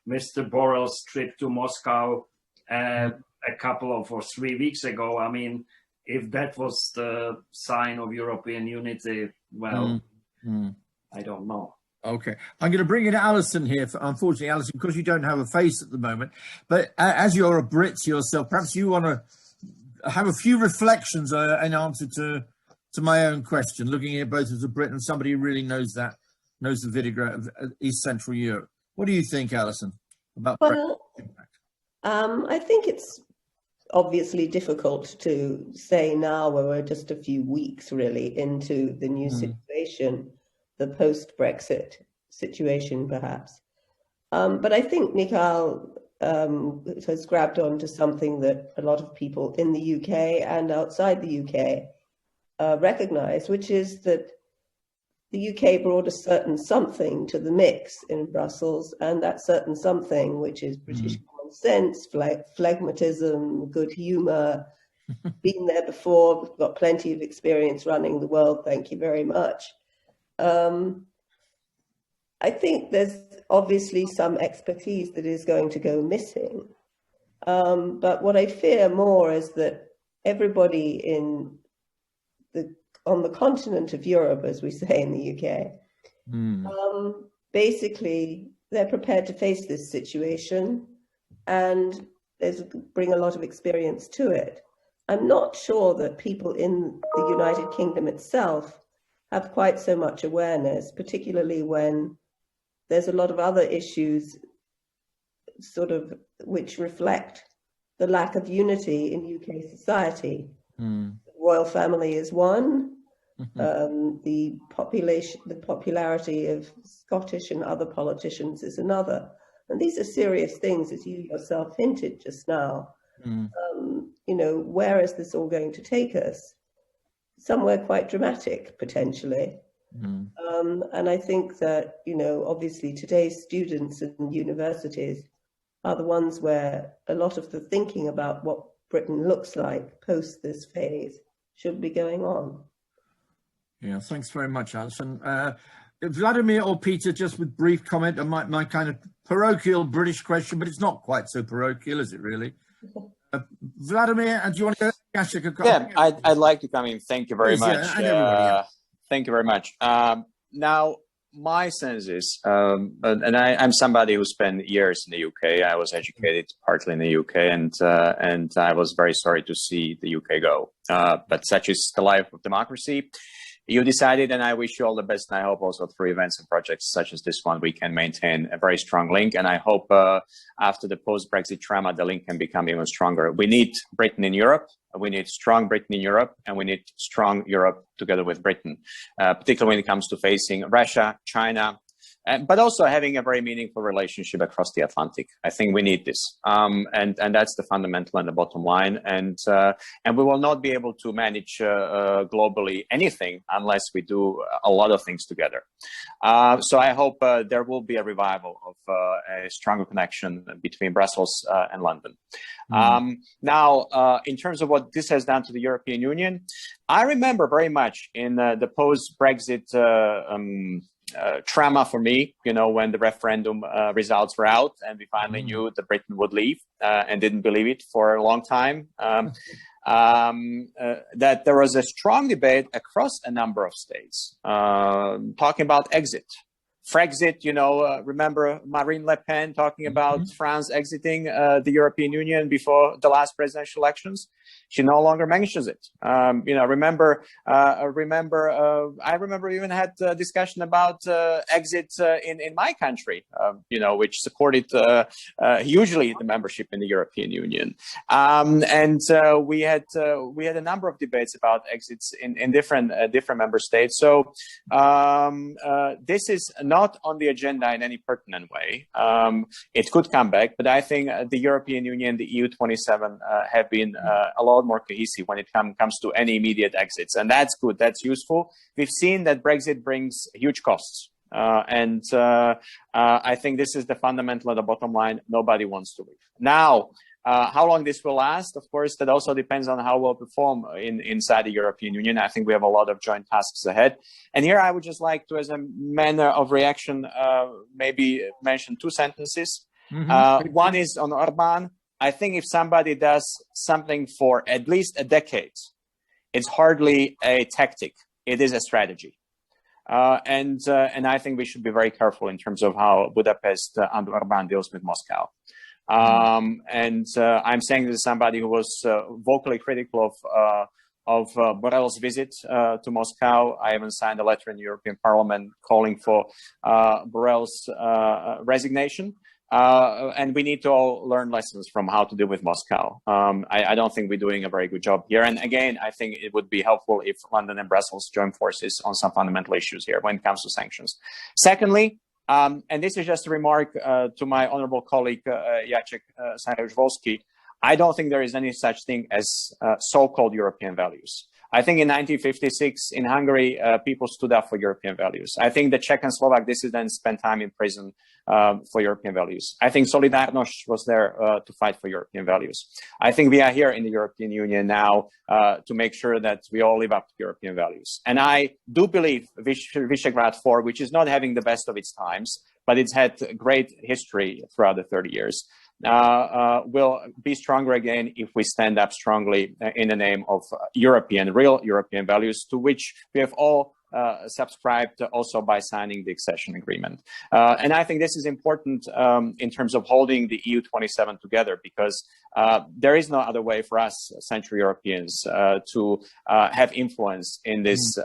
Mr. Borrell's trip to Moscow a couple of or 3 weeks ago. I mean, if that was the sign of European unity, well, I don't know. Okay, I'm going to bring in Alison here. Unfortunately, Alison, because you don't have a face at the moment, but as you're a Brit yourself, perhaps you want to have a few reflections in answer to my own question, looking at both as a Brit and somebody who really knows the Visegrad of East Central Europe. What do you think, Alison, about Brexit impact? I think it's obviously difficult to say now, where we're just a few weeks really into the new situation, the post-Brexit situation, perhaps. But I think Mikhail has grabbed onto something that a lot of people in the UK and outside the UK recognize, which is that the UK brought a certain something to the mix in Brussels, and that certain something, which is British common sense, phlegmatism, good humour, been there before, got plenty of experience running the world. Thank you very much. I think there's obviously some expertise that is going to go missing. But what I fear more is that everybody on the continent of Europe, as we say in the UK, basically they're prepared to face this situation and bring a lot of experience to it. I'm not sure that people in the United Kingdom itself have quite so much awareness, particularly when there's a lot of other issues sort of which reflect the lack of unity in UK society. The royal family is one, the popularity of Scottish and other politicians is another. And these are serious things, as you yourself hinted just now. You know, where is this all going to take us? Somewhere quite dramatic, potentially. And I think that, you know, obviously today's students and universities are the ones where a lot of the thinking about what Britain looks like post this phase should be going on. Yeah, thanks very much, Alison. Vladimir or Peter, just with brief comment on my kind of parochial British question, but it's not quite so parochial, is it really? Vladimir, do you want to go? Yeah, I'd like to come in. Thank you very much. And everybody, yeah. Thank you very much. Now, my sense is, and I'm somebody who spent years in the UK. I was educated partly in the UK, and I was very sorry to see the UK go. But such is the life of democracy. You decided, and I wish you all the best. And I hope also through events and projects such as this one, we can maintain a very strong link. And I hope after the post-Brexit trauma, the link can become even stronger. We need Britain in Europe. We need strong Britain in Europe, and we need strong Europe together with Britain, particularly when it comes to facing Russia, China, but also having a very meaningful relationship across the Atlantic. I think we need this, and that's the fundamental and the bottom line. And we will not be able to manage globally anything unless we do a lot of things together. So I hope there will be a revival of a stronger connection between Brussels and London. Now, in terms of what this has done to the European Union, I remember very much in the post-Brexit trauma for me, you know, when the referendum results were out and we finally knew that Britain would leave and didn't believe it for a long time, that there was a strong debate across a number of states talking about exit. Frexit, you know, remember Marine Le Pen talking about France exiting the European Union before the last presidential elections? She no longer mentions it. You know, I remember we even had a discussion about exit in my country, you know, which supported hugely the membership in the European Union. And we had a number of debates about exits in different member states. So this is not on the agenda in any pertinent way. It could come back, but I think the European Union, the EU27 have been a lot more cohesive when it comes to any immediate exits. And that's good, that's useful. We've seen that Brexit brings huge costs. And I think this is the fundamental and the bottom line. Nobody wants to leave. Now, how long this will last, of course, that also depends on how we'll perform inside the European Union. I think we have a lot of joint tasks ahead. And here I would just like to, as a manner of reaction, maybe mention two sentences. One is on Orban. I think if somebody does something for at least a decade, it's hardly a tactic. It is a strategy. And I think we should be very careful in terms of how Budapest under Orban deals with Moscow. And I'm saying this as somebody who was vocally critical of Borrell's visit to Moscow. I even signed a letter in the European Parliament calling for Borrell's resignation. And we need to all learn lessons from how to deal with Moscow. I don't think we're doing a very good job here. And again, I think it would be helpful if London and Brussels join forces on some fundamental issues here when it comes to sanctions. Secondly, and this is just a remark to my honorable colleague, Jacek Saryusz-Wolski, I don't think there is any such thing as so-called European values. I think in 1956 in Hungary, people stood up for European values. I think the Czech and Slovak dissidents spent time in prison for European values. I think Solidarność was there to fight for European values. I think we are here in the European Union now to make sure that we all live up to European values. And I do believe Visegrad 4, which is not having the best of its times, but it's had great history throughout the 30 years, will be stronger again if we stand up strongly in the name of real European values, to which we have all subscribed also by signing the accession agreement. And I think this is important in terms of holding the EU 27 together, because there is no other way for us Central Europeans to have influence in this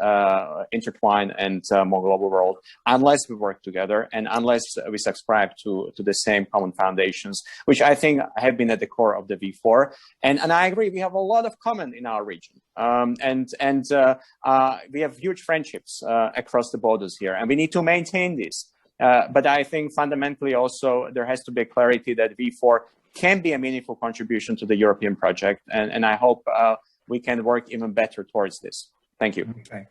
intertwined and more global world unless we work together and unless we subscribe to the same common foundations, which I think have been at the core of the V4. And I agree, we have a lot of common in our region. We have huge friendships across the borders here, and we need to maintain this. But I think fundamentally also there has to be clarity that V4 can be a meaningful contribution to the European project, and I hope we can work even better towards this. Thank you. Okay.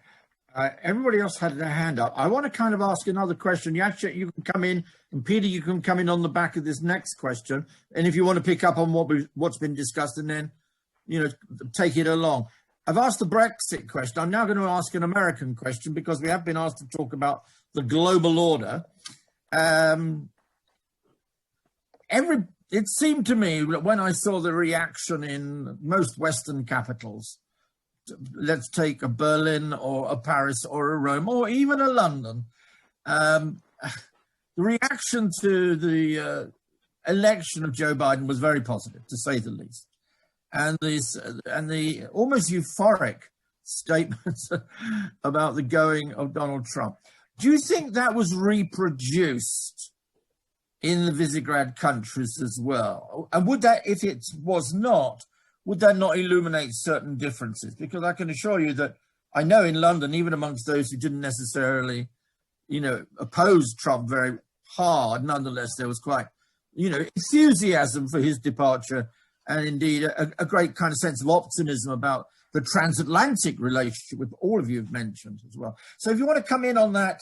Everybody else had their hand up. I want to kind of ask another question. Jacek, you can come in, and Peter, you can come in on the back of this next question. And if you want to pick up on what's been discussed and then, take it along. I've asked the Brexit question. I'm now going to ask an American question because we have been asked to talk about the global order. It seemed to me that when I saw the reaction in most Western capitals, let's take a Berlin or a Paris or a Rome or even a London, the reaction to the election of Joe Biden was very positive, to say the least. And the almost euphoric statements about the going of Donald Trump. Do you think that was reproduced in the Visegrad countries as well? And would that, if it was not, would that not illuminate certain differences? Because I can assure you that I know in London, even amongst those who didn't necessarily, oppose Trump very hard, nonetheless, there was quite, enthusiasm for his departure, and indeed a great kind of sense of optimism about the transatlantic relationship, which all of you have mentioned as well. So if you want to come in on that,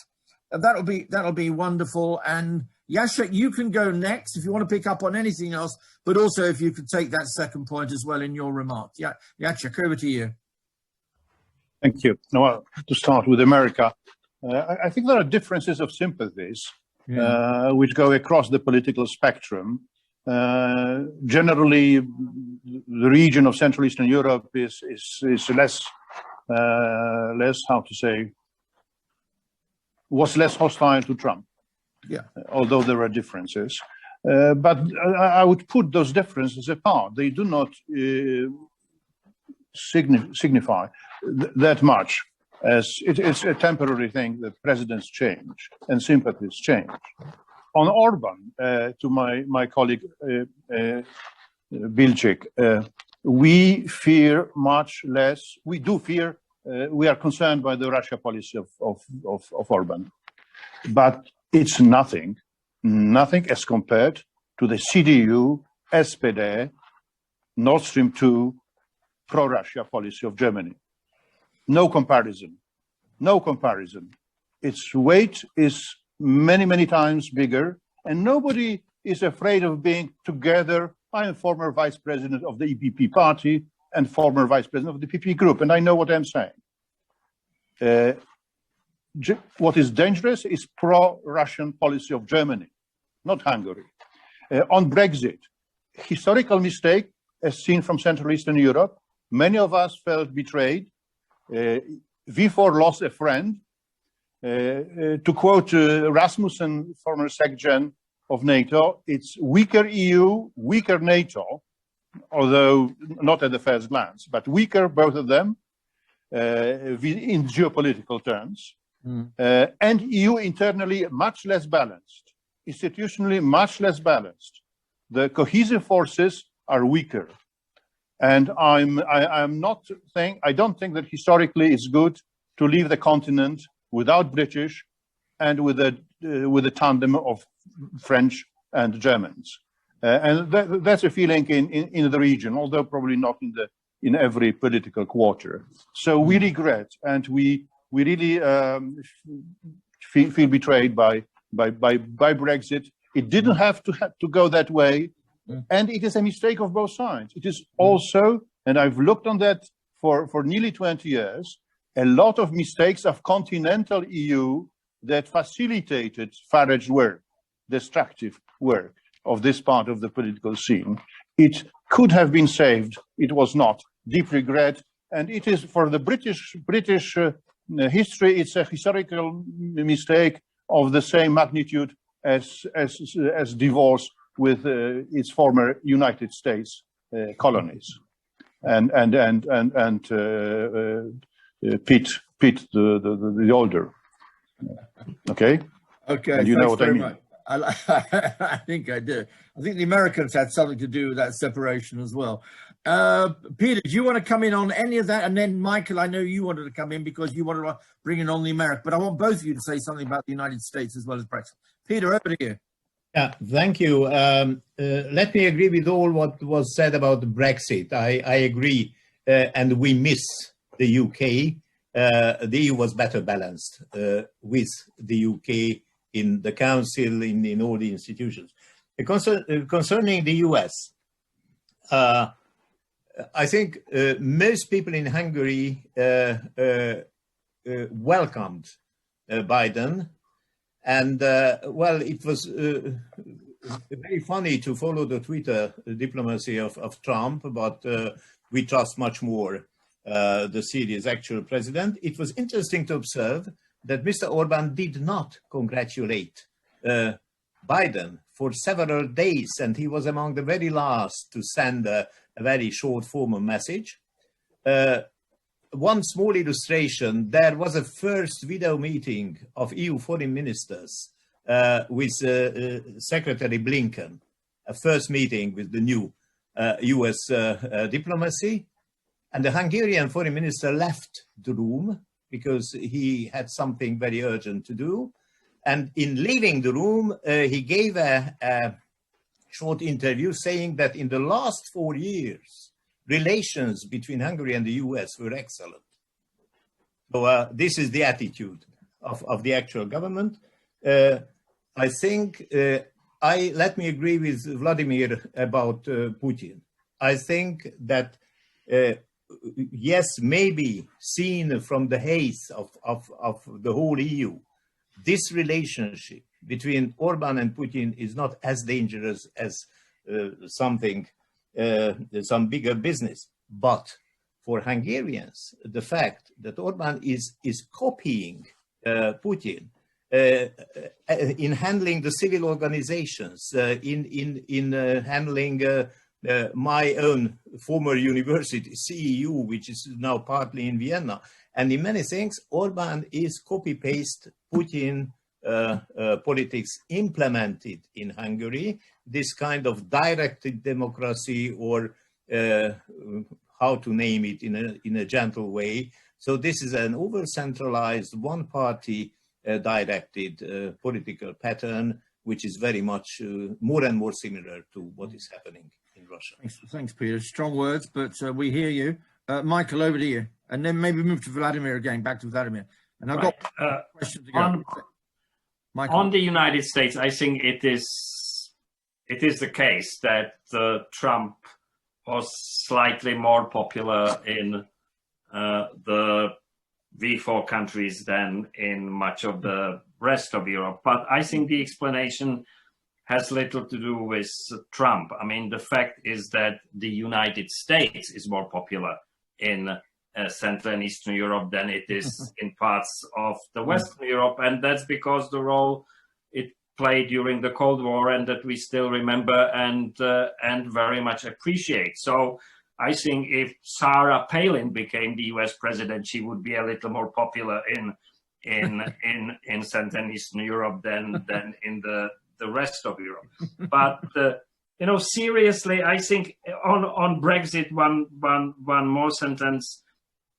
that'll be wonderful. And Jacek, you can go next if you want to pick up on anything else, but also if you could take that second point as well in your remarks. Yeah, Jacek, over to you. Thank you. Now, to start with America, I think there are differences of sympathies which go across the political spectrum. Generally, the region of Central Eastern Europe is less, how to say, was less hostile to Trump. Yeah. Although there are differences, but I would put those differences apart. They do not signify that much, as it's a temporary thing that presidents change and sympathies change. On Orban, to my colleague Bilčík, we fear much less. We do fear. We are concerned by the Russia policy of Orban, but it's nothing as compared to the CDU, SPD, Nord Stream 2, pro-Russia policy of Germany. No comparison. No comparison. Its weight is many times bigger, and nobody is afraid of being together. I am former vice president of the EPP party and former vice president of the PP group, and I know what I'm saying. What is dangerous is pro-Russian policy of Germany, not Hungary. On Brexit, historical mistake as seen from Central Eastern Europe. Many of us felt betrayed. V4 lost a friend. To quote Rasmussen, former SecGen of NATO, it's weaker EU, weaker NATO, although not at the first glance, but weaker, both of them, in geopolitical terms. And EU internally much less balanced, institutionally much less balanced. The cohesive forces are weaker. And I don't think that historically it's good to leave the continent without British and with a tandem of French and Germans. And that's a feeling in the region, although probably not in every political quarter. So we regret, and we really feel betrayed by Brexit. It didn't have to go that way, and it is a mistake of both sides. It is also, and I've looked on that for nearly 20 years, a lot of mistakes of continental EU that facilitated Farage's work, destructive work of this part of the political scene. It could have been saved. It was not. Deep regret, and it is for the British history. It's a historical mistake of the same magnitude as divorce with its former United States colonies, and Pitt the older. Okay. Okay. And you know what I mean. I think I do. I think the Americans had something to do with that separation as well. Peter, do you want to come in on any of that? And then Michael, I know you wanted to come in because you wanted to bring in on the America, but I want both of you to say something about the United States as well as Brexit. Peter, over to you. Yeah, thank you. Let me agree with all what was said about Brexit. I agree, and we miss the UK. The EU was better balanced with the UK in the council, in all the institutions. Concerning the US, I think most people in Hungary welcomed Biden, and well, it was very funny to follow the Twitter diplomacy of Trump, but we trust much more the Syria's actual president. It was interesting to observe that Mr. Orban did not congratulate Biden for several days, and he was among the very last to send a very short formal message. One small illustration, there was a first video meeting of EU foreign ministers with Secretary Blinken, a first meeting with the new US diplomacy, and the Hungarian foreign minister left the room because he had something very urgent to do. And in leaving the room, he gave a short interview saying that in the last 4 years, relations between Hungary and the US were excellent. So this is the attitude of the actual government. I think, let me agree with Vladimir about Putin. I think that yes, maybe seen from the haze of the whole EU, this relationship between Orban and Putin is not as dangerous as some bigger business. But for Hungarians, the fact that Orban is copying Putin in handling the civil organizations, in handling my own former university, CEU, which is now partly in Vienna. And in many things, Orban is copy-paste Putin politics implemented in Hungary, this kind of directed democracy, or how to name it in a gentle way. So this is an over-centralized, one-party directed political pattern, which is very much more and more similar to what is happening in Russia. Thanks, Peter. Strong words, but we hear you. Michael, over to you. And then maybe move to Vladimir again, back to Vladimir. And I've got a question to go. On the United States, I think it is the case that Trump was slightly more popular in the V4 countries than in much of the rest of Europe. But I think the explanation has little to do with Trump. I mean, the fact is that the United States is more popular in Central and Eastern Europe than it is in parts of the Western Europe. And that's because the role it played during the Cold War, and that we still remember and very much appreciate. So I think if Sarah Palin became the US president, she would be a little more popular in Central and Eastern Europe than in the rest of Europe. But you know, seriously, I think on Brexit, one more sentence.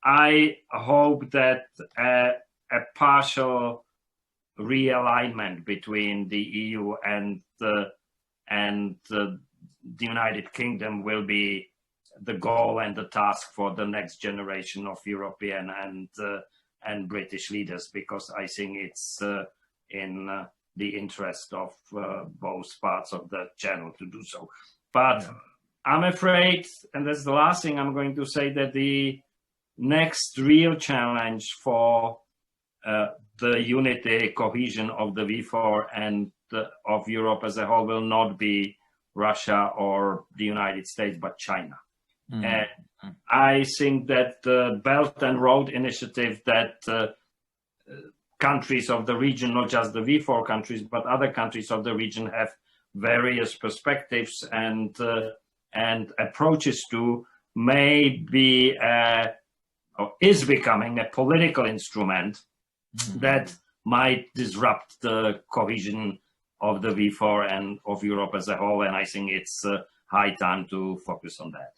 I hope that a partial realignment between the EU and the United Kingdom will be the goal and the task for the next generation of European and British leaders, because I think it's in the interest of both parts of the channel to do so. But I'm afraid, and that's the last thing I'm going to say, that the next real challenge for the unity, cohesion of the V4 and of Europe as a whole will not be Russia or the United States, but China. And I think that the Belt and Road Initiative that countries of the region, not just the V4 countries, but other countries of the region have various perspectives and approaches to, may be or is becoming a political instrument that might disrupt the cohesion of the V4 and of Europe as a whole. And I think it's high time to focus on that.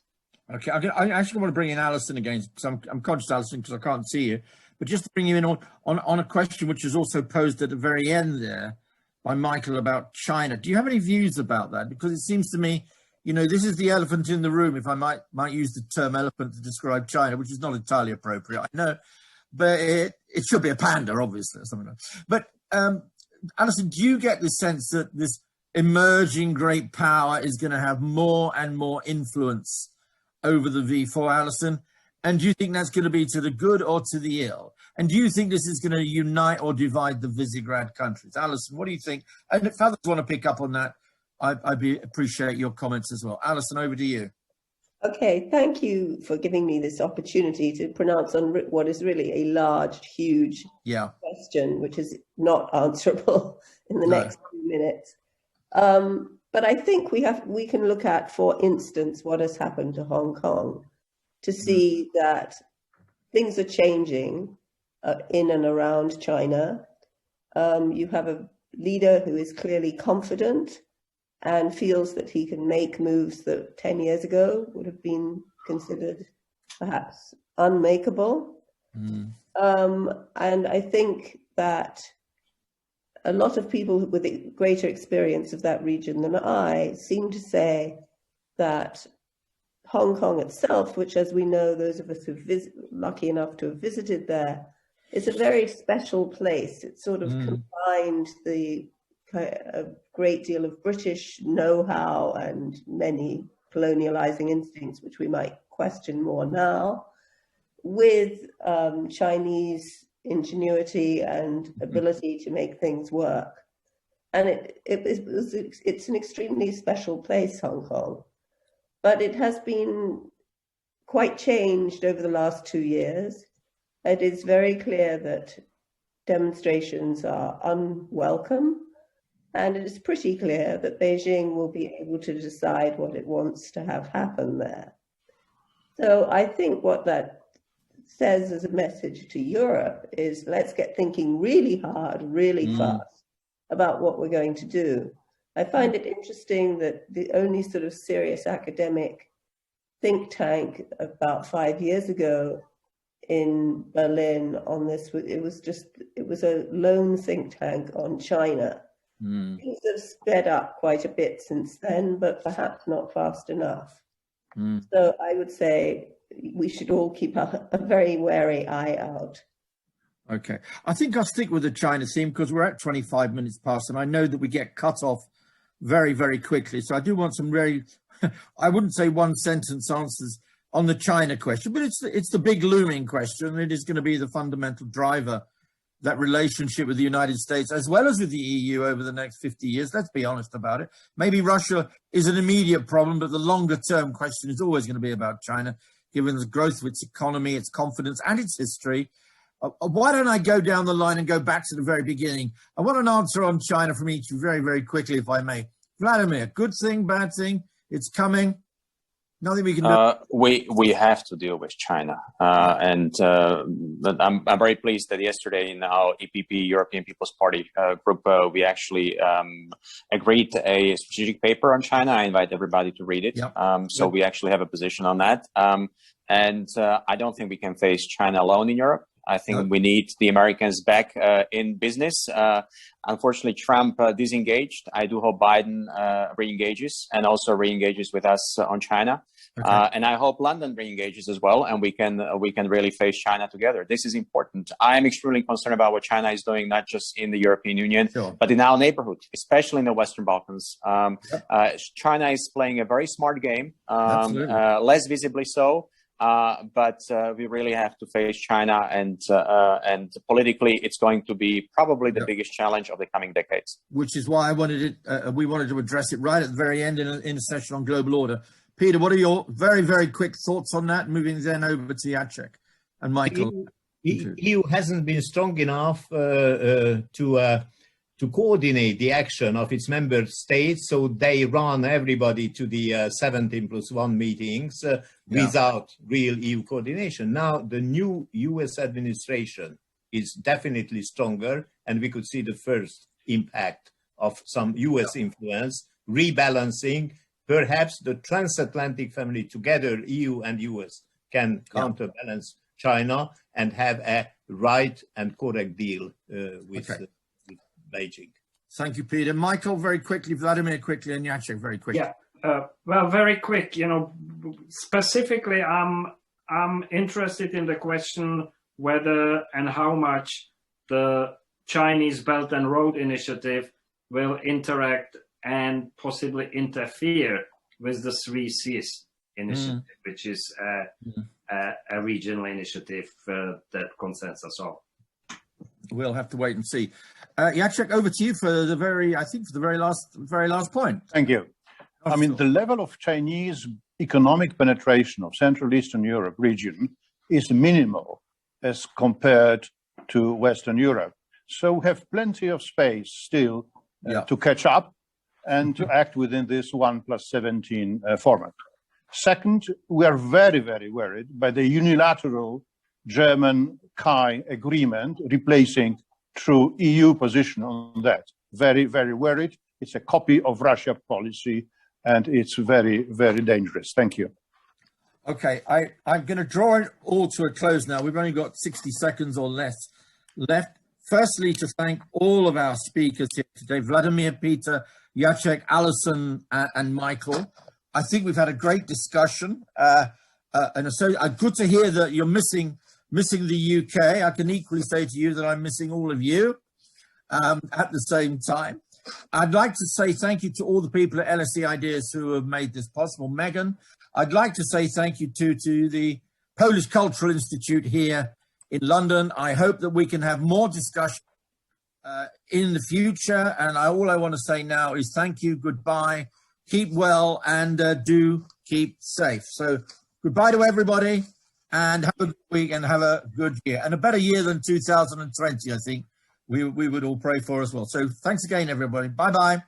Okay, I actually want to bring in Alison again, because I'm conscious, Alison, because I can't see you, but just to bring you in on a question which was also posed at the very end there by Michael about China. Do you have any views about that? Because it seems to me, you know, this is the elephant in the room, if I might use the term elephant to describe China, which is not entirely appropriate, I know, but it should be a panda, obviously, or something like that. But Alison, do you get the sense that this emerging great power is going to have more and more influence over the V4, Alison? And do you think that's going to be to the good or to the ill? And do you think this is going to unite or divide the Visegrad countries? Alison, what do you think? And if others want to pick up on that, I'd appreciate your comments as well. Alison, over to you. Okay, thank you for giving me this opportunity to pronounce on what is really a large, huge question, which is not answerable in the next few minutes. But I think we can look at, for instance, what has happened to Hong Kong to see that things are changing in and around China. You have a leader who is clearly confident and feels that he can make moves that 10 years ago would have been considered perhaps unmakeable. And I think that a lot of people with a greater experience of that region than I seem to say that Hong Kong itself, which, as we know, those of us who've lucky enough to have visited there, is a very special place. It sort of combined a great deal of British know-how and many colonializing instincts, which we might question more now, with Chinese ingenuity and ability to make things work. And it's an extremely special place, Hong Kong. But it has been quite changed over the last 2 years. It is very clear that demonstrations are unwelcome, and it is pretty clear that Beijing will be able to decide what it wants to have happen there. So I think what that says as a message to Europe is, let's get thinking really hard, really fast about what we're going to do. I find it interesting that the only sort of serious academic think tank about 5 years ago in Berlin on this, it was a lone think tank on China. Things have sped up quite a bit since then, but perhaps not fast enough. So I would say we should all keep a very wary eye out. Okay, I think I'll stick with the China theme because we're at 25 minutes past, and I know that we get cut off very, very quickly. So I do want some very, I wouldn't say one sentence answers on the China question, but it's the big looming question. And it is going to be the fundamental driver, that relationship with the United States as well as with the EU over the next 50 years. Let's be honest about it. Maybe Russia is an immediate problem, but the longer term question is always going to be about China, given the growth of its economy, its confidence and its history. Why don't I go down the line and go back to the very beginning? I want an answer on China from each very, very quickly, if I may. Vladimir, good thing, bad thing? It's coming. Nothing we can do. We have to deal with China, and I'm very pleased that yesterday in our EPP, European People's Party group, we actually agreed a strategic paper on China. I invite everybody to read it. So we actually have a position on that, and I don't think we can face China alone in Europe. I think we need the Americans back in business. Unfortunately, Trump disengaged. I do hope Biden re-engages and also re-engages with us on China. Okay. And I hope London re-engages as well, and we can really face China together. This is important. I am extremely concerned about what China is doing, not just in the European Union, sure, but in our neighborhood, especially in the Western Balkans. China is playing a very smart game, less visibly so. But we really have to face China, and politically, it's going to be probably the biggest challenge of the coming decades. Which is why I wanted it. We wanted to address it right at the very end in a session on global order. Peter, what are your very, very quick thoughts on that? Moving then over to Jacek and Michael. EU hasn't been strong enough to coordinate the action of its member states, so they run everybody to the 17+1 meetings without real EU coordination. Now, the new US administration is definitely stronger, and we could see the first impact of some US influence, rebalancing. Perhaps the transatlantic family together, EU and US, can counterbalance China and have a right and correct deal with Beijing. Thank you, Peter. Michael, very quickly, Vladimir quickly, and Jacek very quickly. Yeah, well, very quick. You know, specifically, I'm interested in the question whether and how much the Chinese Belt and Road Initiative will interact and possibly interfere with the 3 Cs initiative, which is a regional initiative that concerns us all. We'll have to wait and see. Jacek, over to you for the very last point. Thank you. I mean, the level of Chinese economic penetration of Central Eastern Europe region is minimal as compared to Western Europe. So we have plenty of space still to catch up and to act within this 1+17 format. Second, we are very, very worried by the unilateral German KAI agreement replacing true EU position on that. Very, very worried. It's a copy of Russia policy, and it's very, very dangerous. Thank you. Okay, I'm going to draw it all to a close now. We've only got 60 seconds or less left. Firstly, to thank all of our speakers here today, Vladimir, Peter, Jacek, Alison, and Michael. I think we've had a great discussion. And so good to hear that you're missing the UK. I can equally say to you that I'm missing all of you at the same time. I'd like to say thank you to all the people at LSE Ideas who have made this possible. Megan, I'd like to say thank you to the Polish Cultural Institute here in London. I hope that we can have more discussion in the future. And all I want to say now is thank you, goodbye, keep well, and do keep safe. So goodbye to everybody, and have a good week and have a good year, and a better year than 2020, I think we would all pray for as well. So thanks again, everybody. Bye-bye.